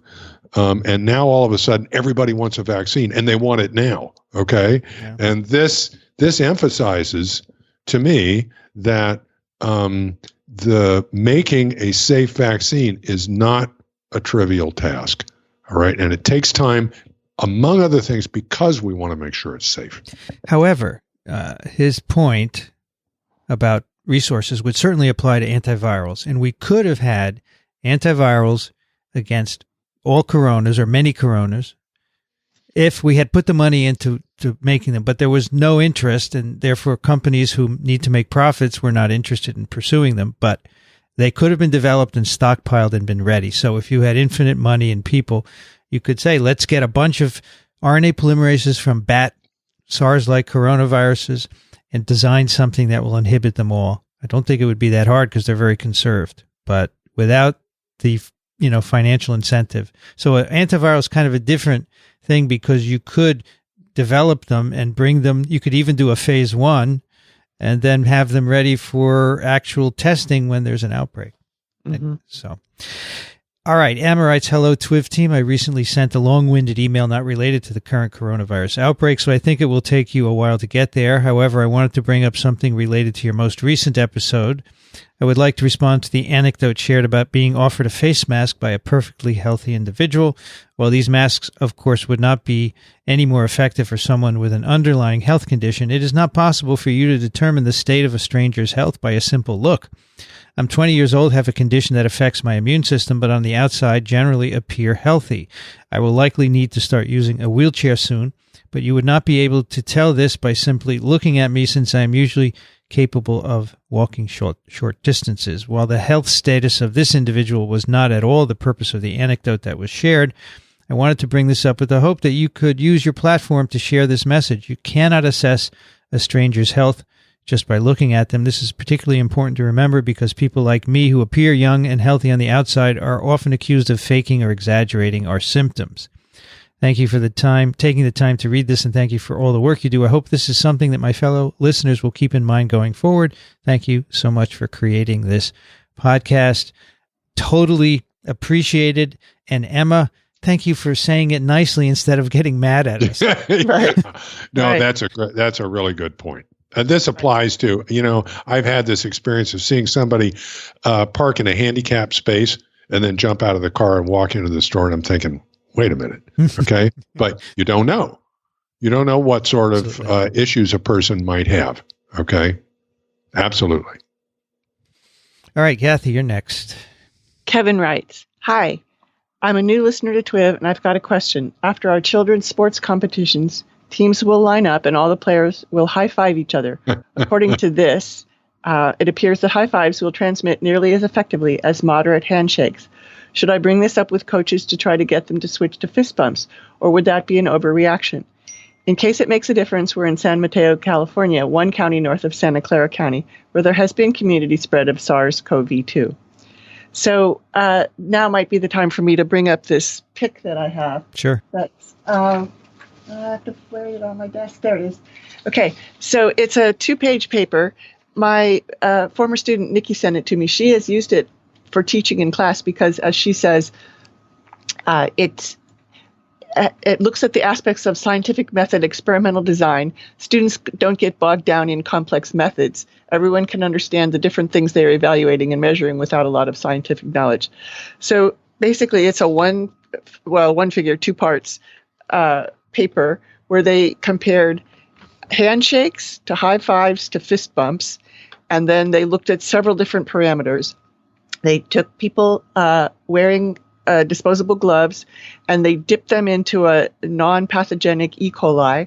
And now all of a sudden everybody wants a vaccine and they want it now. Okay. Yeah. And this emphasizes to me that the making a safe vaccine is not a trivial task. All right. And it takes time, among other things, because we want to make sure it's safe. However, his point about resources would certainly apply to antivirals. And we could have had antivirals against all coronas or many coronas if we had put the money into making them. But there was no interest, and therefore companies who need to make profits were not interested in pursuing them. But they could have been developed and stockpiled and been ready. So if you had infinite money and people, you could say, let's get a bunch of RNA polymerases from bat SARS-like coronaviruses and design something that will inhibit them all. I don't think it would be that hard because they're very conserved, but without the financial incentive. So an antiviral is kind of a different thing because you could develop them and bring them. You could even do a phase 1 and then have them ready for actual testing when there's an outbreak. Mm-hmm. So, all right. Emma writes, hello, TWiV team. I recently sent a long-winded email not related to the current coronavirus outbreak, so I think it will take you a while to get there. However, I wanted to bring up something related to your most recent episode. I would like to respond to the anecdote shared about being offered a face mask by a perfectly healthy individual. While these masks, of course, would not be any more effective for someone with an underlying health condition, it is not possible for you to determine the state of a stranger's health by a simple look. I'm 20 years old, have a condition that affects my immune system, but on the outside generally appear healthy. I will likely need to start using a wheelchair soon, but you would not be able to tell this by simply looking at me, since I am usually capable of walking short distances. While the health status of this individual was not at all the purpose of the anecdote that was shared, I wanted to bring this up with the hope that you could use your platform to share this message. You cannot assess a stranger's health just by looking at them. This is particularly important to remember because people like me who appear young and healthy on the outside are often accused of faking or exaggerating our symptoms. Thank you for taking the time to read this, and thank you for all the work you do. I hope this is something that my fellow listeners will keep in mind going forward. Thank you so much for creating this podcast. Totally appreciated. And Emma, thank you for saying it nicely instead of getting mad at us. Right. No, Right. that's a really good point. And this applies to, I've had this experience of seeing somebody park in a handicapped space and then jump out of the car and walk into the store. And I'm thinking, wait a minute. Okay. But you don't know. You don't know what sort of issues a person might have. Okay. Absolutely. All right, Kathy, you're next. Kevin writes, hi, I'm a new listener to TWiV, and I've got a question. After our children's sports competitions, teams will line up and all the players will high-five each other. According to this, it appears that high-fives will transmit nearly as effectively as moderate handshakes. Should I bring this up with coaches to try to get them to switch to fist bumps, or would that be an overreaction? In case it makes a difference, we're in San Mateo, California, one county north of Santa Clara County, where there has been community spread of SARS-CoV-2. So now might be the time for me to bring up this pic that I have. Sure. That's I have to flare it on my desk. There it is. Okay, so it's a 2-page paper. My former student, Nikki, sent it to me. She has used it for teaching in class because, as she says, it looks at the aspects of scientific method experimental design. Students don't get bogged down in complex methods. Everyone can understand the different things they're evaluating and measuring without a lot of scientific knowledge. So basically, it's a one figure, 2 parts paper where they compared handshakes to high fives to fist bumps, and then they looked at several different parameters. They took people wearing disposable gloves, and they dipped them into a non-pathogenic E. coli,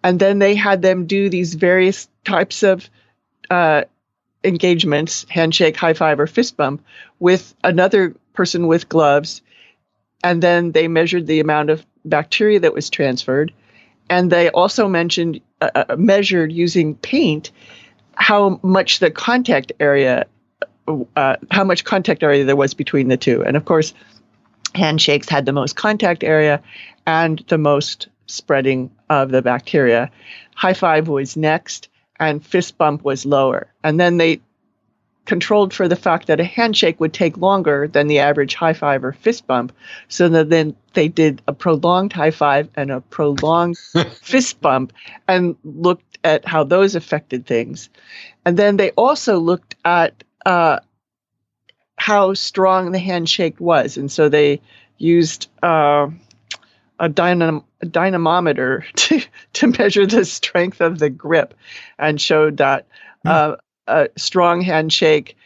and then they had them do these various types of engagements, handshake, high five, or fist bump, with another person with gloves, and then they measured the amount of bacteria that was transferred, and they also measured using paint how much contact area there was between the two. And of course, handshakes had the most contact area and the most spreading of the bacteria. High five was next, and fist bump was lower. And then they controlled for the fact that a handshake would take longer than the average high five or fist bump. So then they did a prolonged high five and a prolonged fist bump and looked at how those affected things. And then they also looked at how strong the handshake was. And so they used a dynamometer to measure the strength of the grip, and showed that a strong handshake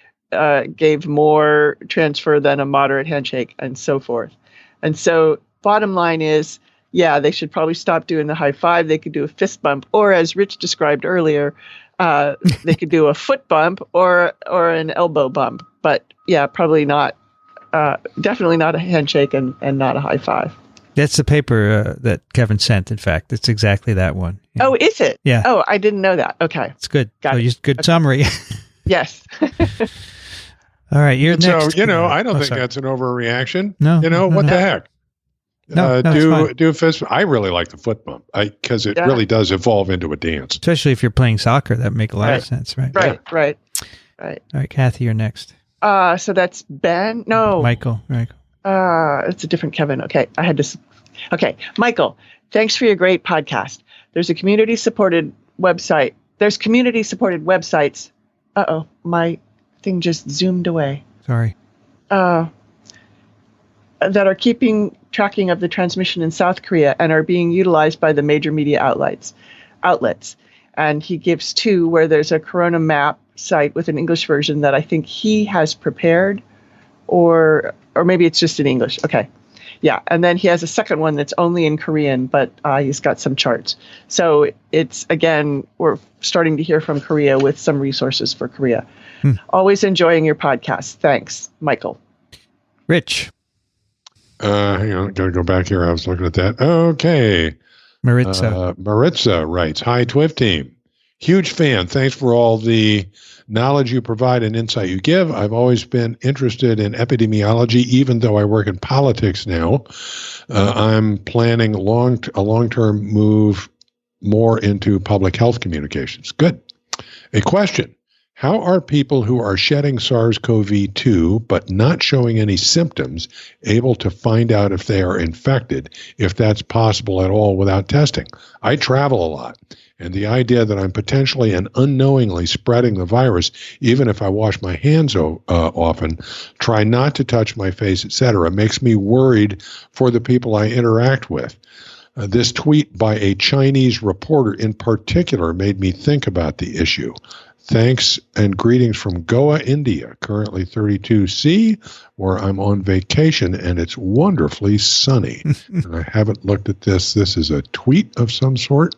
gave more transfer than a moderate handshake, and so forth. And so bottom line is, yeah, they should probably stop doing the high five. They could do a fist bump, or as Rich described earlier, they could do a foot bump or an elbow bump. But yeah, probably not, definitely not a handshake and not a high five. That's the paper that Kevin sent, in fact. It's exactly that one. Yeah. Oh, is it? Yeah. Oh, I didn't know that. Okay. It's good. Got it. Good summary. Yes. All right, you're next. So, I don't think that's an overreaction. No. What the heck? Do fist. I really like the foot bump because it really does evolve into a dance. Especially if you're playing soccer, that make a lot of sense, right? Right. All right, Kathy, you're next. So that's Ben. No, Michael. it's a different Kevin. Okay, Okay, Michael. Thanks for your great podcast. There's community-supported websites. My thing just zoomed away. Sorry. That are keeping tracking of the transmission in South Korea and are being utilized by the major media outlets. And he gives two where there's a Corona map site with an English version that I think he has prepared, or maybe it's just in English. Okay. Yeah. And then he has a second one that's only in Korean, but he's got some charts. So it's, again, we're starting to hear from Korea with some resources for Korea. Always enjoying your podcast. Thanks, Michael. Rich. Hang on, got to go back here. I was looking at that. Okay. Maritza writes, "Hi, TWiV team. Huge fan. Thanks for all the knowledge you provide and insight you give. I've always been interested in epidemiology, even though I work in politics now. I'm planning a long-term move more into public health communications." Good. A question. How are people who are shedding SARS-CoV-2 but not showing any symptoms able to find out if they are infected, if that's possible at all without testing? I travel a lot, and the idea that I'm potentially and unknowingly spreading the virus, even if I wash my hands often, try not to touch my face, etc., makes me worried for the people I interact with. This tweet by a Chinese reporter in particular made me think about the issue. Thanks and greetings from Goa, India, currently 32°C, where I'm on vacation, and it's wonderfully sunny. And I haven't looked at this. This is a tweet of some sort.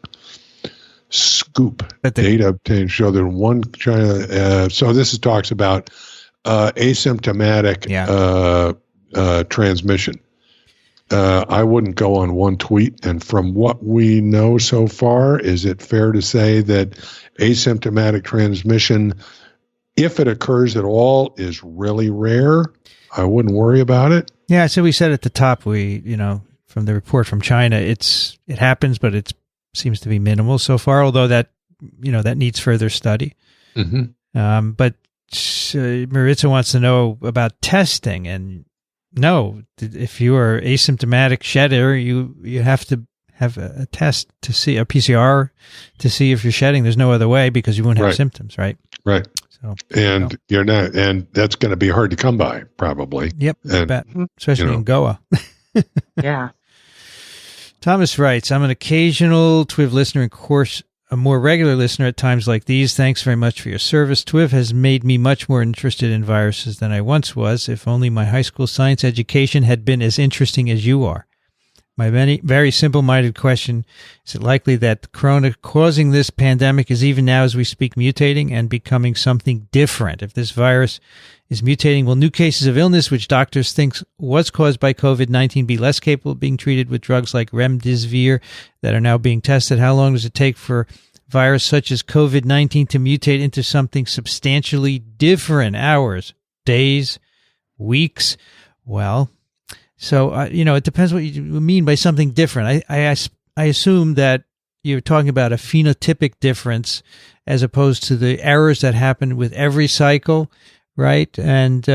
Scoop. Data obtained show that one China. So this talks about asymptomatic transmission. I wouldn't go on one tweet. And from what we know so far, is it fair to say that asymptomatic transmission, if it occurs at all, is really rare? I wouldn't worry about it. Yeah, so we said at the top, from the report from China, it happens, but it seems to be minimal so far, although that needs further study. Mm-hmm. But Maritza wants to know about testing, and no, if you are asymptomatic shedder, you have to have a test to see, a PCR to see if you're shedding. There's no other way because you won't have symptoms, right? Right. So, and you're not, and that's going to be hard to come by, probably. Yep. And, especially in Goa. Yeah. Thomas writes, "I'm an occasional TWiV listener and, of course, a more regular listener at times like these. Thanks very much for your service. TWiV has made me much more interested in viruses than I once was. If only my high school science education had been as interesting as you are. My very simple-minded question, is it likely that the corona causing this pandemic is even now as we speak mutating and becoming something different? If this virus is mutating, will new cases of illness, which doctors think was caused by COVID-19, be less capable of being treated with drugs like remdesivir that are now being tested? How long does it take for virus such as COVID-19 to mutate into something substantially different? Hours, days, weeks? Well, so, it depends what you mean by something different. I assume that you're talking about a phenotypic difference as opposed to the errors that happen with every cycle, right? And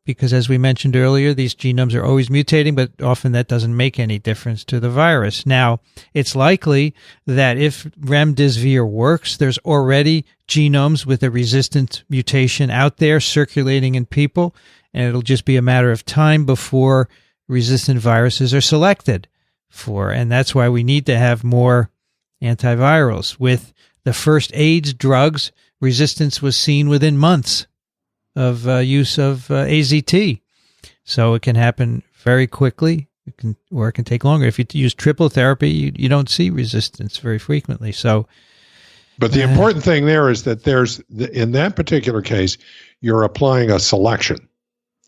because as we mentioned earlier, these genomes are always mutating, but often that doesn't make any difference to the virus. Now, it's likely that if remdesivir works, there's already genomes with a resistant mutation out there circulating in people, and it'll just be a matter of time before resistant viruses are selected for. And that's why we need to have more antivirals. With the first AIDS drugs, resistance was seen within months of use of AZT. So it can happen very quickly, or it can take longer. If you use triple therapy, you don't see resistance very frequently. So, but the important thing there is that in that particular case, you're applying a selection.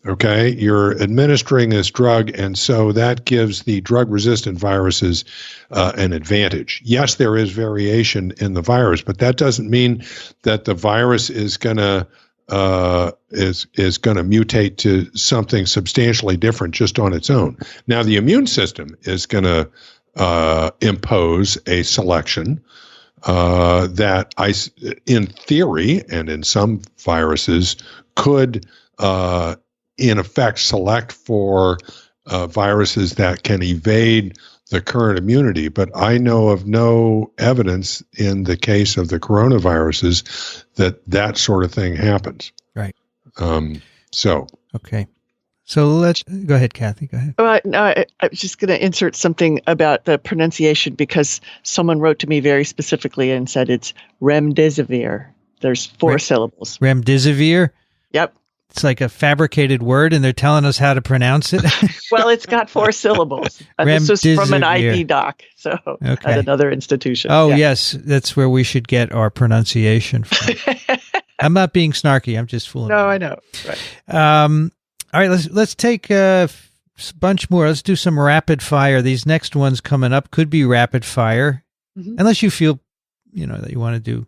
Okay, you're administering this drug, and so that gives the drug-resistant viruses an advantage. Yes, there is variation in the virus, but that doesn't mean that the virus is going to mutate to something substantially different just on its own. Now, the immune system is going to impose a selection that, in theory, and in some viruses, could in effect, select for viruses that can evade the current immunity. But I know of no evidence in the case of the coronaviruses that sort of thing happens. Right. Okay. So let's go ahead, Kathy. Go ahead. No, I was just going to insert something about the pronunciation because someone wrote to me very specifically and said it's remdesivir. There's 4 syllables. Remdesivir? Yep. It's like a fabricated word, and they're telling us how to pronounce it. Well, it's got 4 syllables. And this was from an ID doc, so at another institution. Oh, yes. That's where we should get our pronunciation from. I'm not being snarky. I'm just fooling. No, I know. Right. All right, let's take a bunch more. Let's do some rapid fire. These next ones coming up could be rapid fire, unless you feel, that you want to do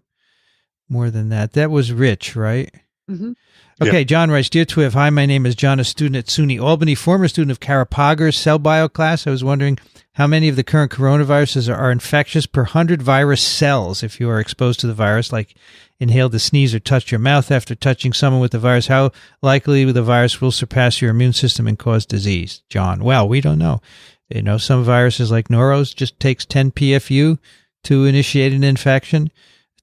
more than that. That was Rich, right? Mm-hmm. Okay, John writes, Dear TWiV, hi, my name is John, a student at SUNY Albany, former student of Karapager's cell bio class. I was wondering how many of the current coronaviruses are infectious per 100 virus cells. If you are exposed to the virus, like inhaled the sneeze or touched your mouth after touching someone with the virus, how likely the virus will surpass your immune system and cause disease? John, well, we don't know. Some viruses like Noros just takes 10 PFU to initiate an infection.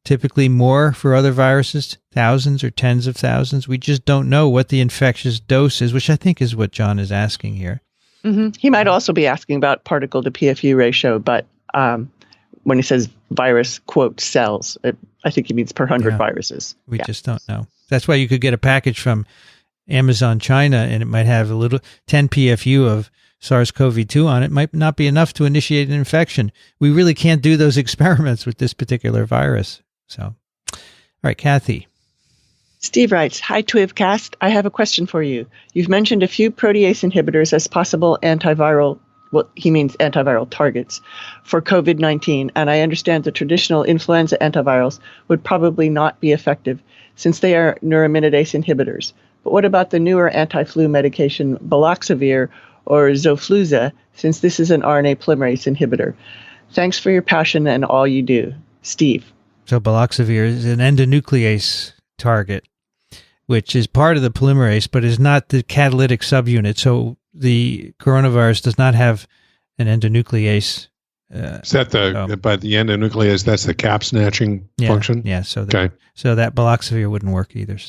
Typically more for other viruses, thousands or tens of thousands. We just don't know what the infectious dose is, which I think is what John is asking here. Mm-hmm. He might also be asking about particle to PFU ratio, but when he says virus, quote, cells, I think he means per 100 viruses. We just don't know. That's why you could get a package from Amazon China, and it might have a little 10 PFU of SARS-CoV-2 on it. Might not be enough to initiate an infection. We really can't do those experiments with this particular virus. So, all right, Kathy. Steve writes, Hi, TWiVcast. I have a question for you. You've mentioned a few protease inhibitors as possible antiviral, well, he means antiviral targets, for COVID-19, and I understand the traditional influenza antivirals would probably not be effective since they are neuraminidase inhibitors. But what about the newer anti-flu medication baloxavir or Xofluza, since this is an RNA polymerase inhibitor? Thanks for your passion and all you do. Steve. So baloxavir is an endonuclease target, which is part of the polymerase, but is not the catalytic subunit. So the coronavirus does not have an endonuclease. Is that by the endonuclease, that's the cap snatching function? Yeah. So that baloxavir wouldn't work either.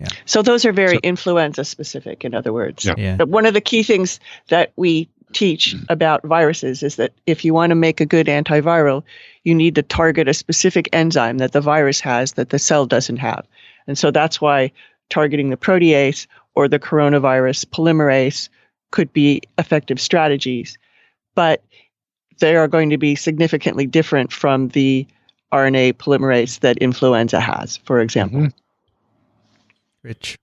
Yeah. So those are very influenza specific, in other words. Yeah. But one of the key things that we teach about viruses is that if you want to make a good antiviral, you need to target a specific enzyme that the virus has that the cell doesn't have. And so that's why targeting the protease or the coronavirus polymerase could be effective strategies. But they are going to be significantly different from the RNA polymerase that influenza has, for example. Mm-hmm. Rich.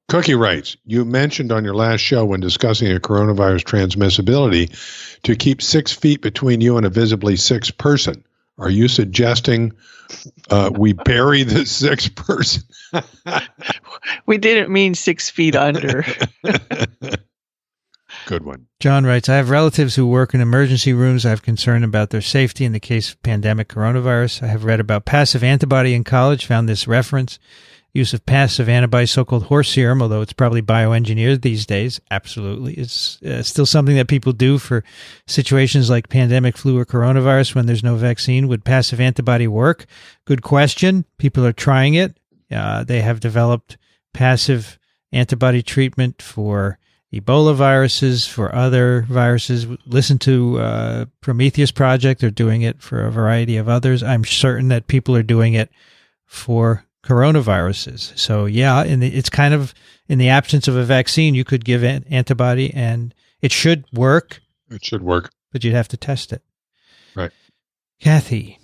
Cookie writes, you mentioned on your last show when discussing a coronavirus transmissibility to keep 6 feet between you and a visibly sick person. Are you suggesting we bury the sick person? We didn't mean 6 feet under. Good one. John writes, I have relatives who work in emergency rooms. I have concern about their safety in the case of pandemic coronavirus. I have read about passive antibody in college, found this reference. Use of passive antibodies, so-called horse serum, although it's probably bioengineered these days. Absolutely. It's still something that people do for situations like pandemic flu or coronavirus when there's no vaccine. Would passive antibody work? Good question. People are trying it. They have developed passive antibody treatment for Ebola viruses, for other viruses. Listen to Prometheus Project. They're doing it for a variety of others. I'm certain that people are doing it for coronaviruses. So it's kind of in the absence of a vaccine, you could give an antibody and it should work. It should work. But you'd have to test it. Right. Kathy.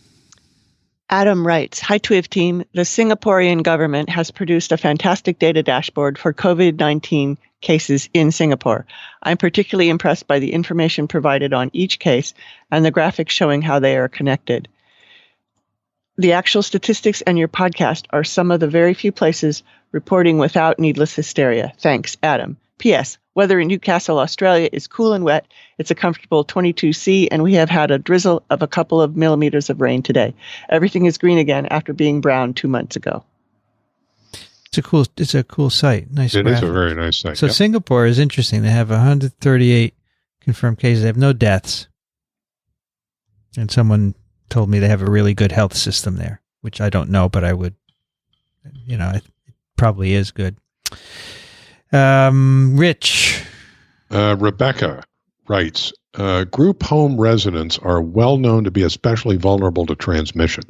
Adam writes, Hi, TWiV team. The Singaporean government has produced a fantastic data dashboard for COVID-19 cases in Singapore. I'm particularly impressed by the information provided on each case and the graphics showing how they are connected. The actual statistics and your podcast are some of the very few places reporting without needless hysteria. Thanks, Adam. P.S. Weather in Newcastle, Australia is cool and wet. It's a comfortable 22°C, and we have had a drizzle of a couple of millimeters of rain today. Everything is green again after being brown 2 months ago. It's a cool site. Nice. It graphic. is a very nice site. So yep. Singapore is interesting. They have 138 confirmed cases. They have no deaths. And someone told me they have a really good health system there, which I don't know, but I would, it probably is good. Rich. Rebecca writes, group home residents are well known to be especially vulnerable to transmission.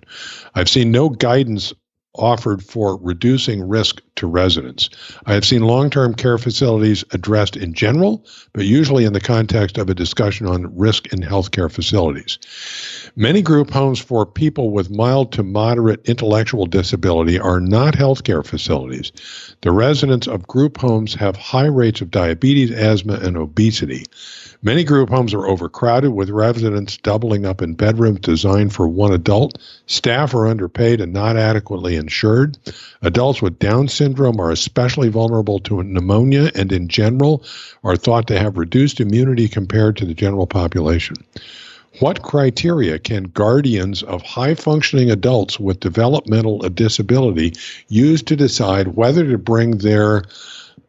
I've seen no guidance offered for reducing risk to residents. I have seen long-term care facilities addressed in general, but usually in the context of a discussion on risk in healthcare facilities. Many group homes for people with mild to moderate intellectual disability are not healthcare facilities. The residents of group homes have high rates of diabetes, asthma, and obesity. Many group homes are overcrowded, with residents doubling up in bedrooms designed for one adult. Staff are underpaid and not adequately insured. Adults with Down syndrome are especially vulnerable to pneumonia and in general are thought to have reduced immunity compared to the general population. What criteria can guardians of high-functioning adults with developmental disability use to decide whether to bring their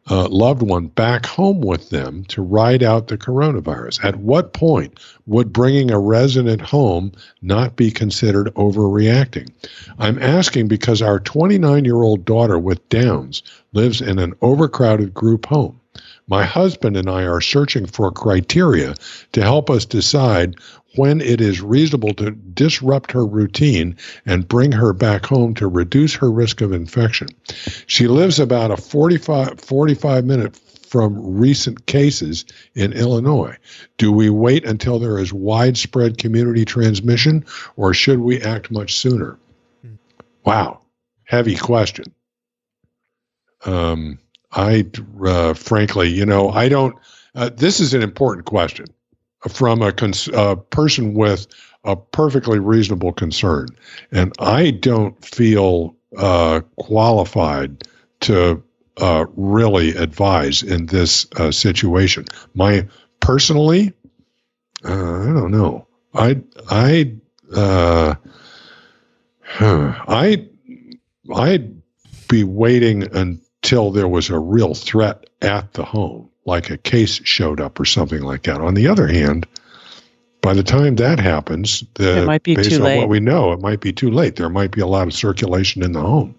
loved one back home with them to ride out the coronavirus? At what point would bringing a resident home not be considered overreacting? I'm asking because our 29-year-old daughter with Downs lives in an overcrowded group home. My husband and I are searching for criteria to help us decide when it is reasonable to disrupt her routine and bring her back home to reduce her risk of infection. She lives about a 45 minute from recent cases in Illinois. Do we wait until there is widespread community transmission, or should we act much sooner? Wow. Heavy question. Frankly, I don't, this is an important question from a person with a perfectly reasonable concern. And I don't feel qualified to really advise in this situation. Personally, I don't know. I'd be waiting until there was a real threat at the home, like a case showed up or something like that. On the other hand, by the time that happens, it might be based too on late. what we know, it might be too late. There might be a lot of circulation in the home.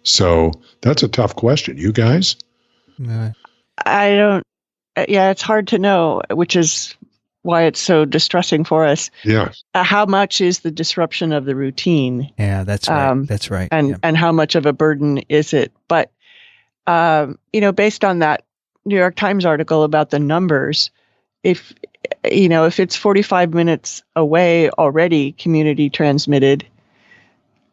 So that's a tough question. You guys? I don't, it's hard to know, which is why it's so distressing for us. Yeah. How much is the disruption of the routine? Yeah, that's right. That's right. And how much of a burden is it? But, based on that New York Times article about the numbers, if it's 45 minutes away already, community transmitted,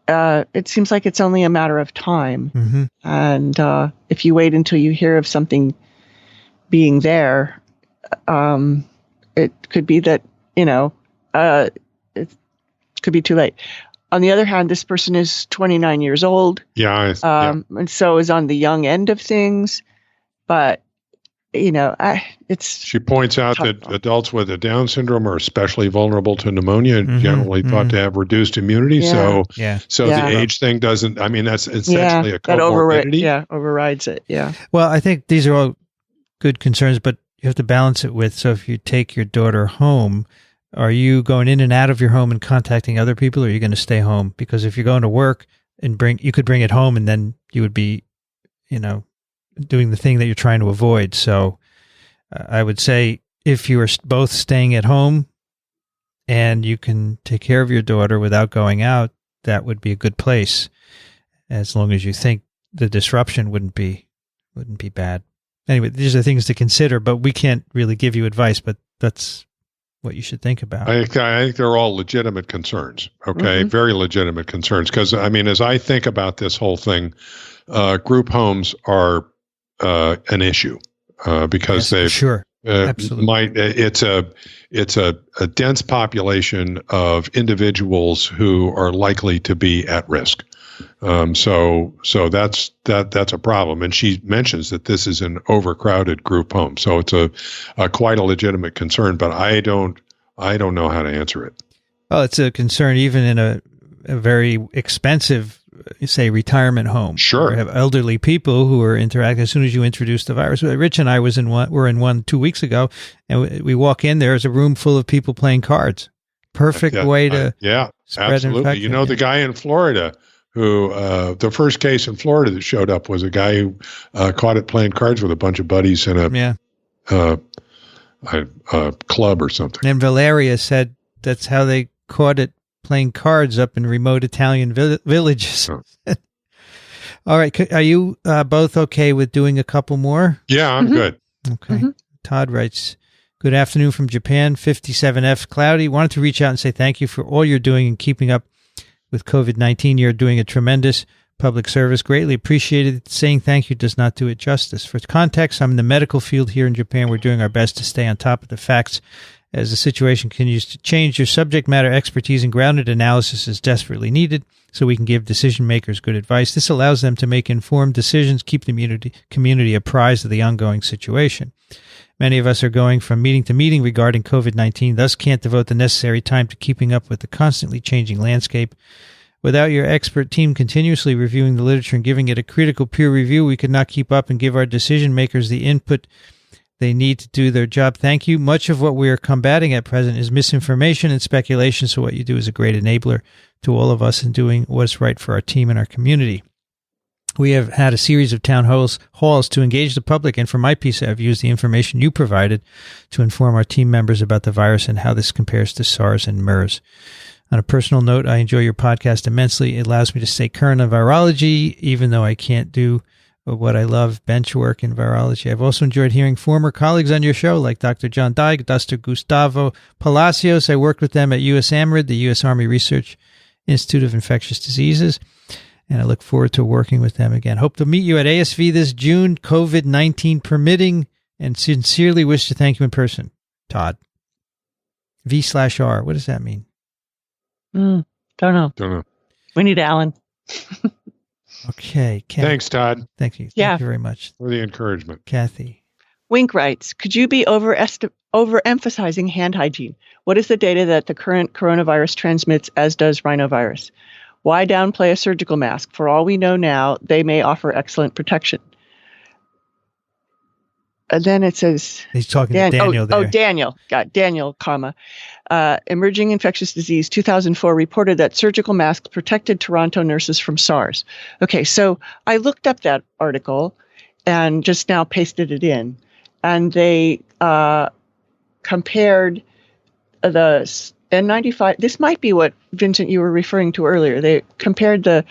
it seems like it's only a matter of time. Mm-hmm. And if you wait until you hear of something being there, it could be that, it could be too late. On the other hand, this person is 29 years old. Yeah. And so is on the young end of things. But, She points out that adults with a Down syndrome are especially vulnerable to pneumonia and generally thought to have reduced immunity. Yeah. So the age thing doesn't, that's essentially a comorbidity. Overrides it. Yeah. Well, I think these are all good concerns, but you have to balance it with, so if you take your daughter home, are you going in and out of your home and contacting other people, or are you going to stay home? Because if you're going to work and you could bring it home, and then you would be, doing the thing that you're trying to avoid. So I would say if you are both staying at home and you can take care of your daughter without going out, that would be a good place, as long as you think the disruption wouldn't be bad. Anyway, these are things to consider, but we can't really give you advice, but that's what you should think about. I think they're all legitimate concerns. Okay. Mm-hmm. Very legitimate concerns. Because, as I think about this whole thing, group homes are an issue because they sure. Absolutely. It's a dense population of individuals who are likely to be at risk. So that's a problem. And she mentions that this is an overcrowded group home. So it's a quite a legitimate concern, but I don't know how to answer it. Well, it's a concern even in a very expensive say, retirement home. Sure. We have elderly people who are interacting as soon as you introduce the virus. Rich and I were in one 2 weeks ago, and we walk in, there's a room full of people playing cards. Perfect way to spread absolutely. infection. You know, the guy in Florida who, the first case in Florida that showed up was a guy who caught it playing cards with a bunch of buddies in a club or something. And Valeria said that's how they caught it playing cards up in remote Italian villages. Oh. All right. Are you both okay with doing a couple more? Yeah, I'm good. Okay. Todd writes, good afternoon from Japan, 57F cloudy. Wanted to reach out and say thank you for all you're doing and keeping up with COVID-19. You're doing a tremendous public service. Greatly appreciated. Saying thank you does not do it justice. For context, I'm in the medical field here in Japan. We're doing our best to stay on top of the facts as the situation continues to change. Your subject matter expertise and grounded analysis is desperately needed so we can give decision makers good advice. This allows them to make informed decisions, keep the community apprised of the ongoing situation. Many of us are going from meeting to meeting regarding COVID-19, thus can't devote the necessary time to keeping up with the constantly changing landscape. Without your expert team continuously reviewing the literature and giving it a critical peer review, we could not keep up and give our decision makers the input they need to do their job. Thank you. Much of what we are combating at present is misinformation and speculation, so what you do is a great enabler to all of us in doing what's right for our team and our community. We have had a series of town halls to engage the public, and for my piece, I've used the information you provided to inform our team members about the virus and how this compares to SARS and MERS. On a personal note, I enjoy your podcast immensely. It allows me to stay current on virology, even though I can't do what I love, bench work in virology. I've also enjoyed hearing former colleagues on your show, like Dr. John Dyke, Dr. Gustavo Palacios. I worked with them at USAMRID, the U.S. Army Research Institute of Infectious Diseases, and I look forward to working with them again. Hope to meet you at ASV this June, COVID-19 permitting, and sincerely wish to thank you in person. Todd. V/R. What does that mean? Don't know. We need Alan. Okay. Kathy. Thanks, Todd. Thank you. Yeah. Thank you very much. For the encouragement. Kathy. Wink writes, could you be overemphasizing hand hygiene? What is the data that the current coronavirus transmits, as does rhinovirus? Why downplay a surgical mask? For all we know now, they may offer excellent protection. And then it says... He's talking to Daniel there. Daniel. Got Daniel, comma. Emerging Infectious Disease 2004 reported that surgical masks protected Toronto nurses from SARS. Okay, so I looked up that article and just now pasted it in. And they compared the N95. This might be what, Vincent, you were referring to earlier. They compared the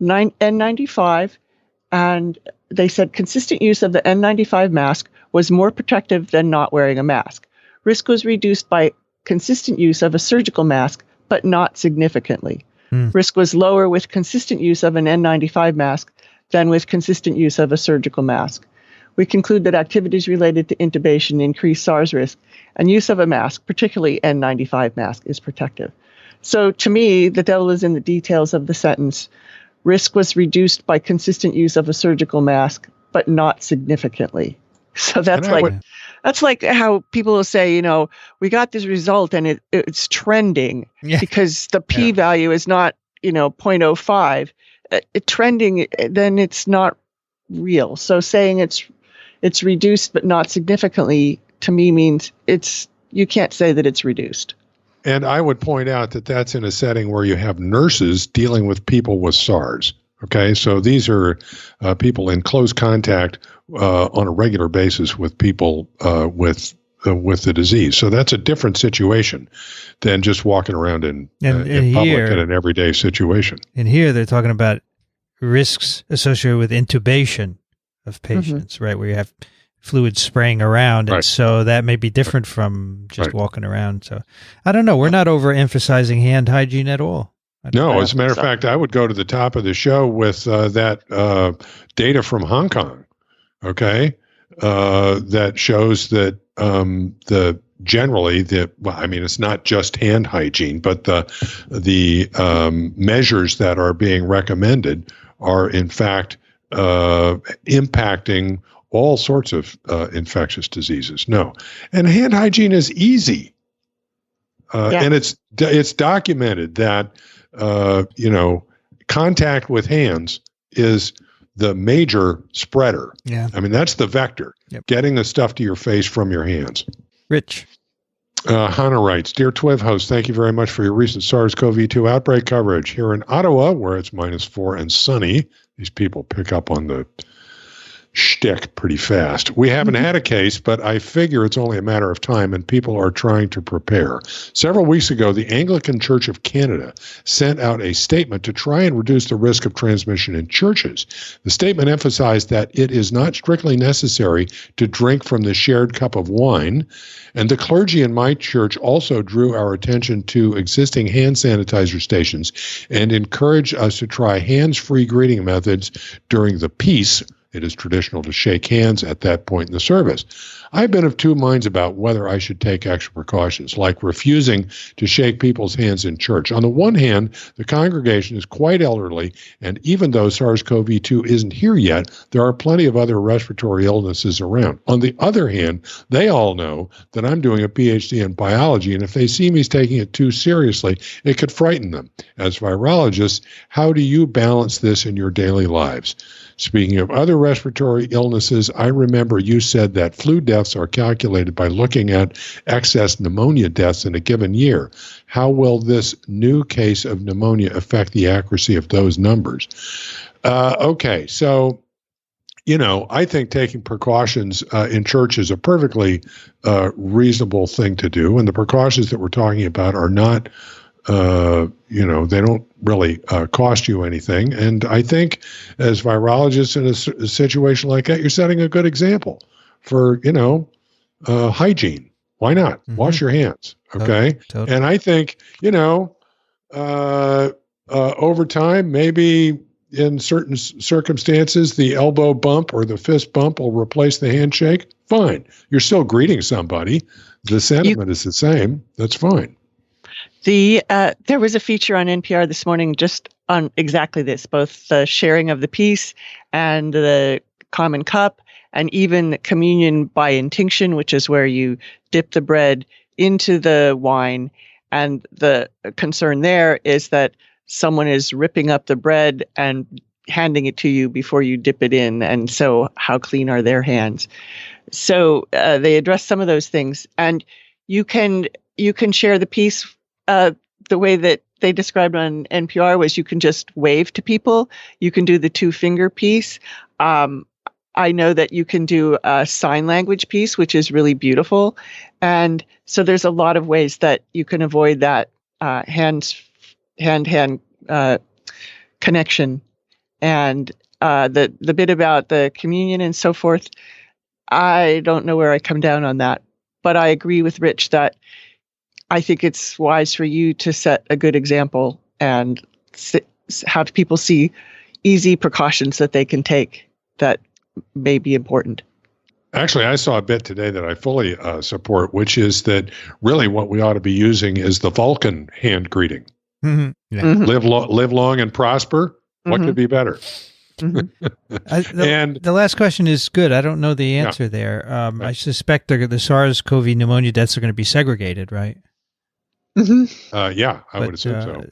N95 and they said consistent use of the N95 mask was more protective than not wearing a mask. Risk was reduced by consistent use of a surgical mask, but not significantly. Risk was lower with consistent use of an N95 mask than with consistent use of a surgical mask. We conclude that activities related to intubation increase SARS risk, and use of a mask, particularly N95 mask, is protective. So to me, the devil is in the details of the sentence. Risk was reduced by consistent use of a surgical mask, but not significantly. So that's like how people will say, you know, we got this result and it's trending because the p-value is not, 0.05. Trending, then it's not real. So saying it's reduced but not significantly to me means you can't say that it's reduced. And I would point out that that's in a setting where you have nurses dealing with people with SARS. Okay, so these are people in close contact on a regular basis with people with the disease. So that's a different situation than just walking around in public in an everyday situation. And here they're talking about risks associated with intubation of patients, right, where you have fluid spraying around. And so that may be different from just walking around. So I don't know. We're not overemphasizing hand hygiene at all. No, as a matter of fact, I would go to the top of the show with that data from Hong Kong, okay, that shows that it's not just hand hygiene, but the measures that are being recommended are in fact impacting all sorts of infectious diseases. No, and hand hygiene is easy, and it's documented that contact with hands is the major spreader. Yeah. I mean, that's the vector, getting the stuff to your face from your hands. Rich. Hannah writes, Dear TWiV host, thank you very much for your recent SARS-CoV-2 outbreak coverage. Here in Ottawa, where it's -4 and sunny, these people pick up on the shtick pretty fast. We haven't had a case, but I figure it's only a matter of time, and people are trying to prepare. Several weeks ago, the Anglican Church of Canada sent out a statement to try and reduce the risk of transmission in churches. The statement emphasized that it is not strictly necessary to drink from the shared cup of wine, and the clergy in my church also drew our attention to existing hand sanitizer stations and encouraged us to try hands-free greeting methods during the peace. It is traditional to shake hands at that point in the service. I've been of two minds about whether I should take extra precautions, like refusing to shake people's hands in church. On the one hand, the congregation is quite elderly, and even though SARS-CoV-2 isn't here yet, there are plenty of other respiratory illnesses around. On the other hand, they all know that I'm doing a PhD in biology, and if they see me taking it too seriously, it could frighten them. As virologists, how do you balance this in your daily lives? Speaking of other respiratory illnesses, I remember you said that flu deaths are calculated by looking at excess pneumonia deaths in a given year. How will this new case of pneumonia affect the accuracy of those numbers? Okay, so, I think taking precautions in church is a perfectly reasonable thing to do, and the precautions that we're talking about are not they don't really cost you anything. And I think as virologists in a situation like that, you're setting a good example for, hygiene. Why not? Wash your hands. Okay. Totally. And I think, over time, maybe in certain circumstances, the elbow bump or the fist bump will replace the handshake. Fine. You're still greeting somebody. The sentiment is the same. That's fine. There was a feature on NPR this morning just on exactly this, both the sharing of the piece and the common cup, and even communion by intinction, which is where you dip the bread into the wine. And the concern there is that someone is ripping up the bread and handing it to you before you dip it in. And so how clean are their hands? So they address some of those things. And you can share the piece. The way that they described on NPR was you can just wave to people. You can do the 2-finger piece. I know that you can do a sign language piece, which is really beautiful. And so there's a lot of ways that you can avoid that hand-hand connection. And the bit about the communion and so forth, I don't know where I come down on that. But I agree with Rich that I think it's wise for you to set a good example and have people see easy precautions that they can take that may be important. Actually, I saw a bit today that I fully support, which is that really what we ought to be using is the Vulcan hand greeting. Mm-hmm. Yeah. Mm-hmm. Live long and prosper. What could be better? Mm-hmm. The last question is good. I don't know the answer there. I suspect the SARS-CoV pneumonia deaths are going to be segregated, right? Mm-hmm. I would assume so.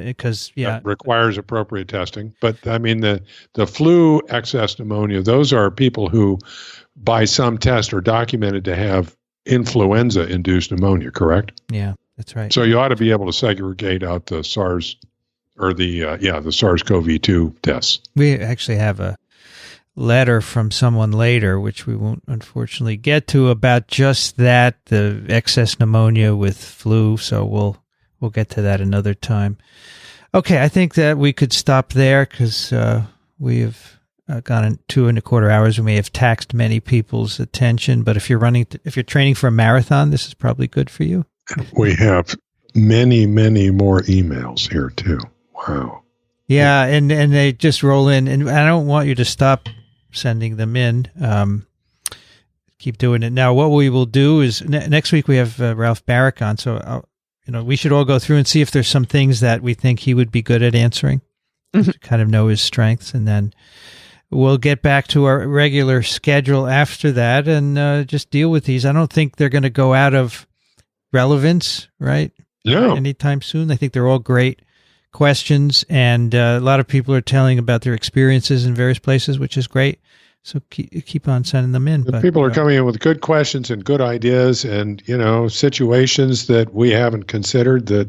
Because that requires appropriate testing. But I mean, the flu excess pneumonia, those are people who, by some test, are documented to have influenza-induced pneumonia. Correct? Yeah, that's right. So you ought to be able to segregate out the SARS or the SARS-CoV-2 deaths. We actually have a letter from someone later, which we won't unfortunately get to, about just that, the excess pneumonia with flu. So we'll get to that another time. Okay, I think that we could stop there because we have gone 2.25 hours. We may have taxed many people's attention, but if you're training for a marathon, this is probably good for you. We have many, many more emails here too. Wow. Yeah, and they just roll in, and I don't want you to stop sending them in. Keep doing it. Now, what we will do is next week we have Ralph Barrick on, so we should all go through and see if there's some things that we think he would be good at answering, to kind of know his strengths, and then we'll get back to our regular schedule after that and just deal with these. I don't think they're going to go out of relevance, right? No. Anytime soon. I think they're all great questions, and a lot of people are telling about their experiences in various places, which is great. So keep on sending them in. But people are coming in with good questions and good ideas, and situations that we haven't considered that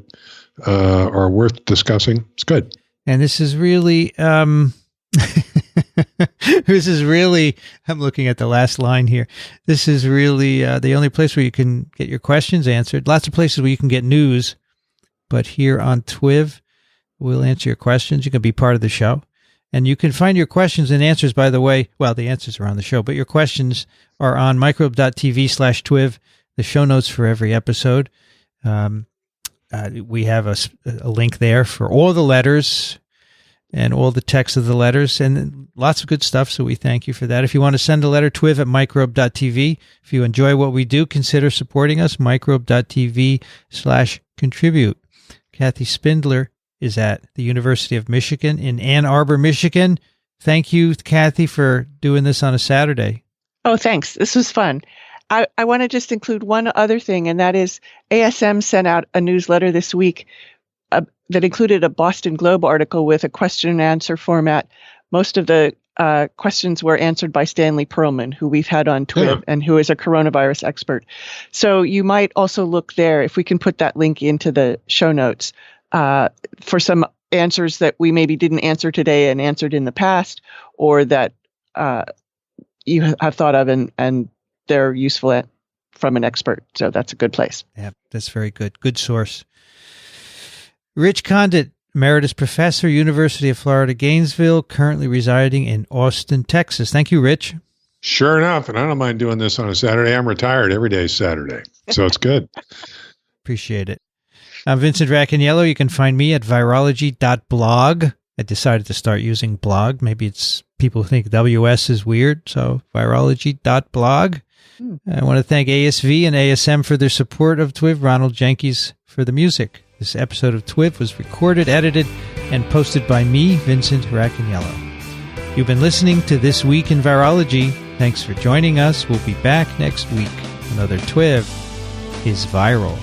are worth discussing. It's good. And this is really, I'm looking at the last line here. This is really the only place where you can get your questions answered. Lots of places where you can get news, but here on TWiV, we'll answer your questions. You can be part of the show. And you can find your questions and answers, by the way. Well, the answers are on the show, but your questions are on microbe.tv/TWiV, the show notes for every episode. We have a link there for all the letters and all the text of the letters, and lots of good stuff, so we thank you for that. If you want to send a letter, TWiV at microbe.tv. If you enjoy what we do, consider supporting us, microbe.tv/contribute. Kathy Spindler is at the University of Michigan in Ann Arbor, Michigan. Thank you, Kathy, for doing this on a Saturday. Oh, thanks. This was fun. I want to just include one other thing, and that is ASM sent out a newsletter this week that included a Boston Globe article with a question and answer format. Most of the questions were answered by Stanley Perlman, who we've had on TWiV and who is a coronavirus expert. So you might also look there, if we can put that link into the show notes, for some answers that we maybe didn't answer today and answered in the past, or that you have thought of and they're useful from an expert. So that's a good place. Yeah, that's very good. Good source. Rich Condit, Emeritus Professor, University of Florida, Gainesville, currently residing in Austin, Texas. Thank you, Rich. Sure enough, and I don't mind doing this on a Saturday. I'm retired. Every day is Saturday, so it's good. Appreciate it. I'm Vincent Racaniello. You can find me at virology.blog. I decided to start using blog. Maybe it's people think WS is weird, so virology.blog. I want to thank ASV and ASM for their support of TWiV, Ronald Jenkins for the music. This episode of TWiV was recorded, edited, and posted by me, Vincent Racaniello. You've been listening to This Week in Virology. Thanks for joining us. We'll be back next week. Another TWiV is viral.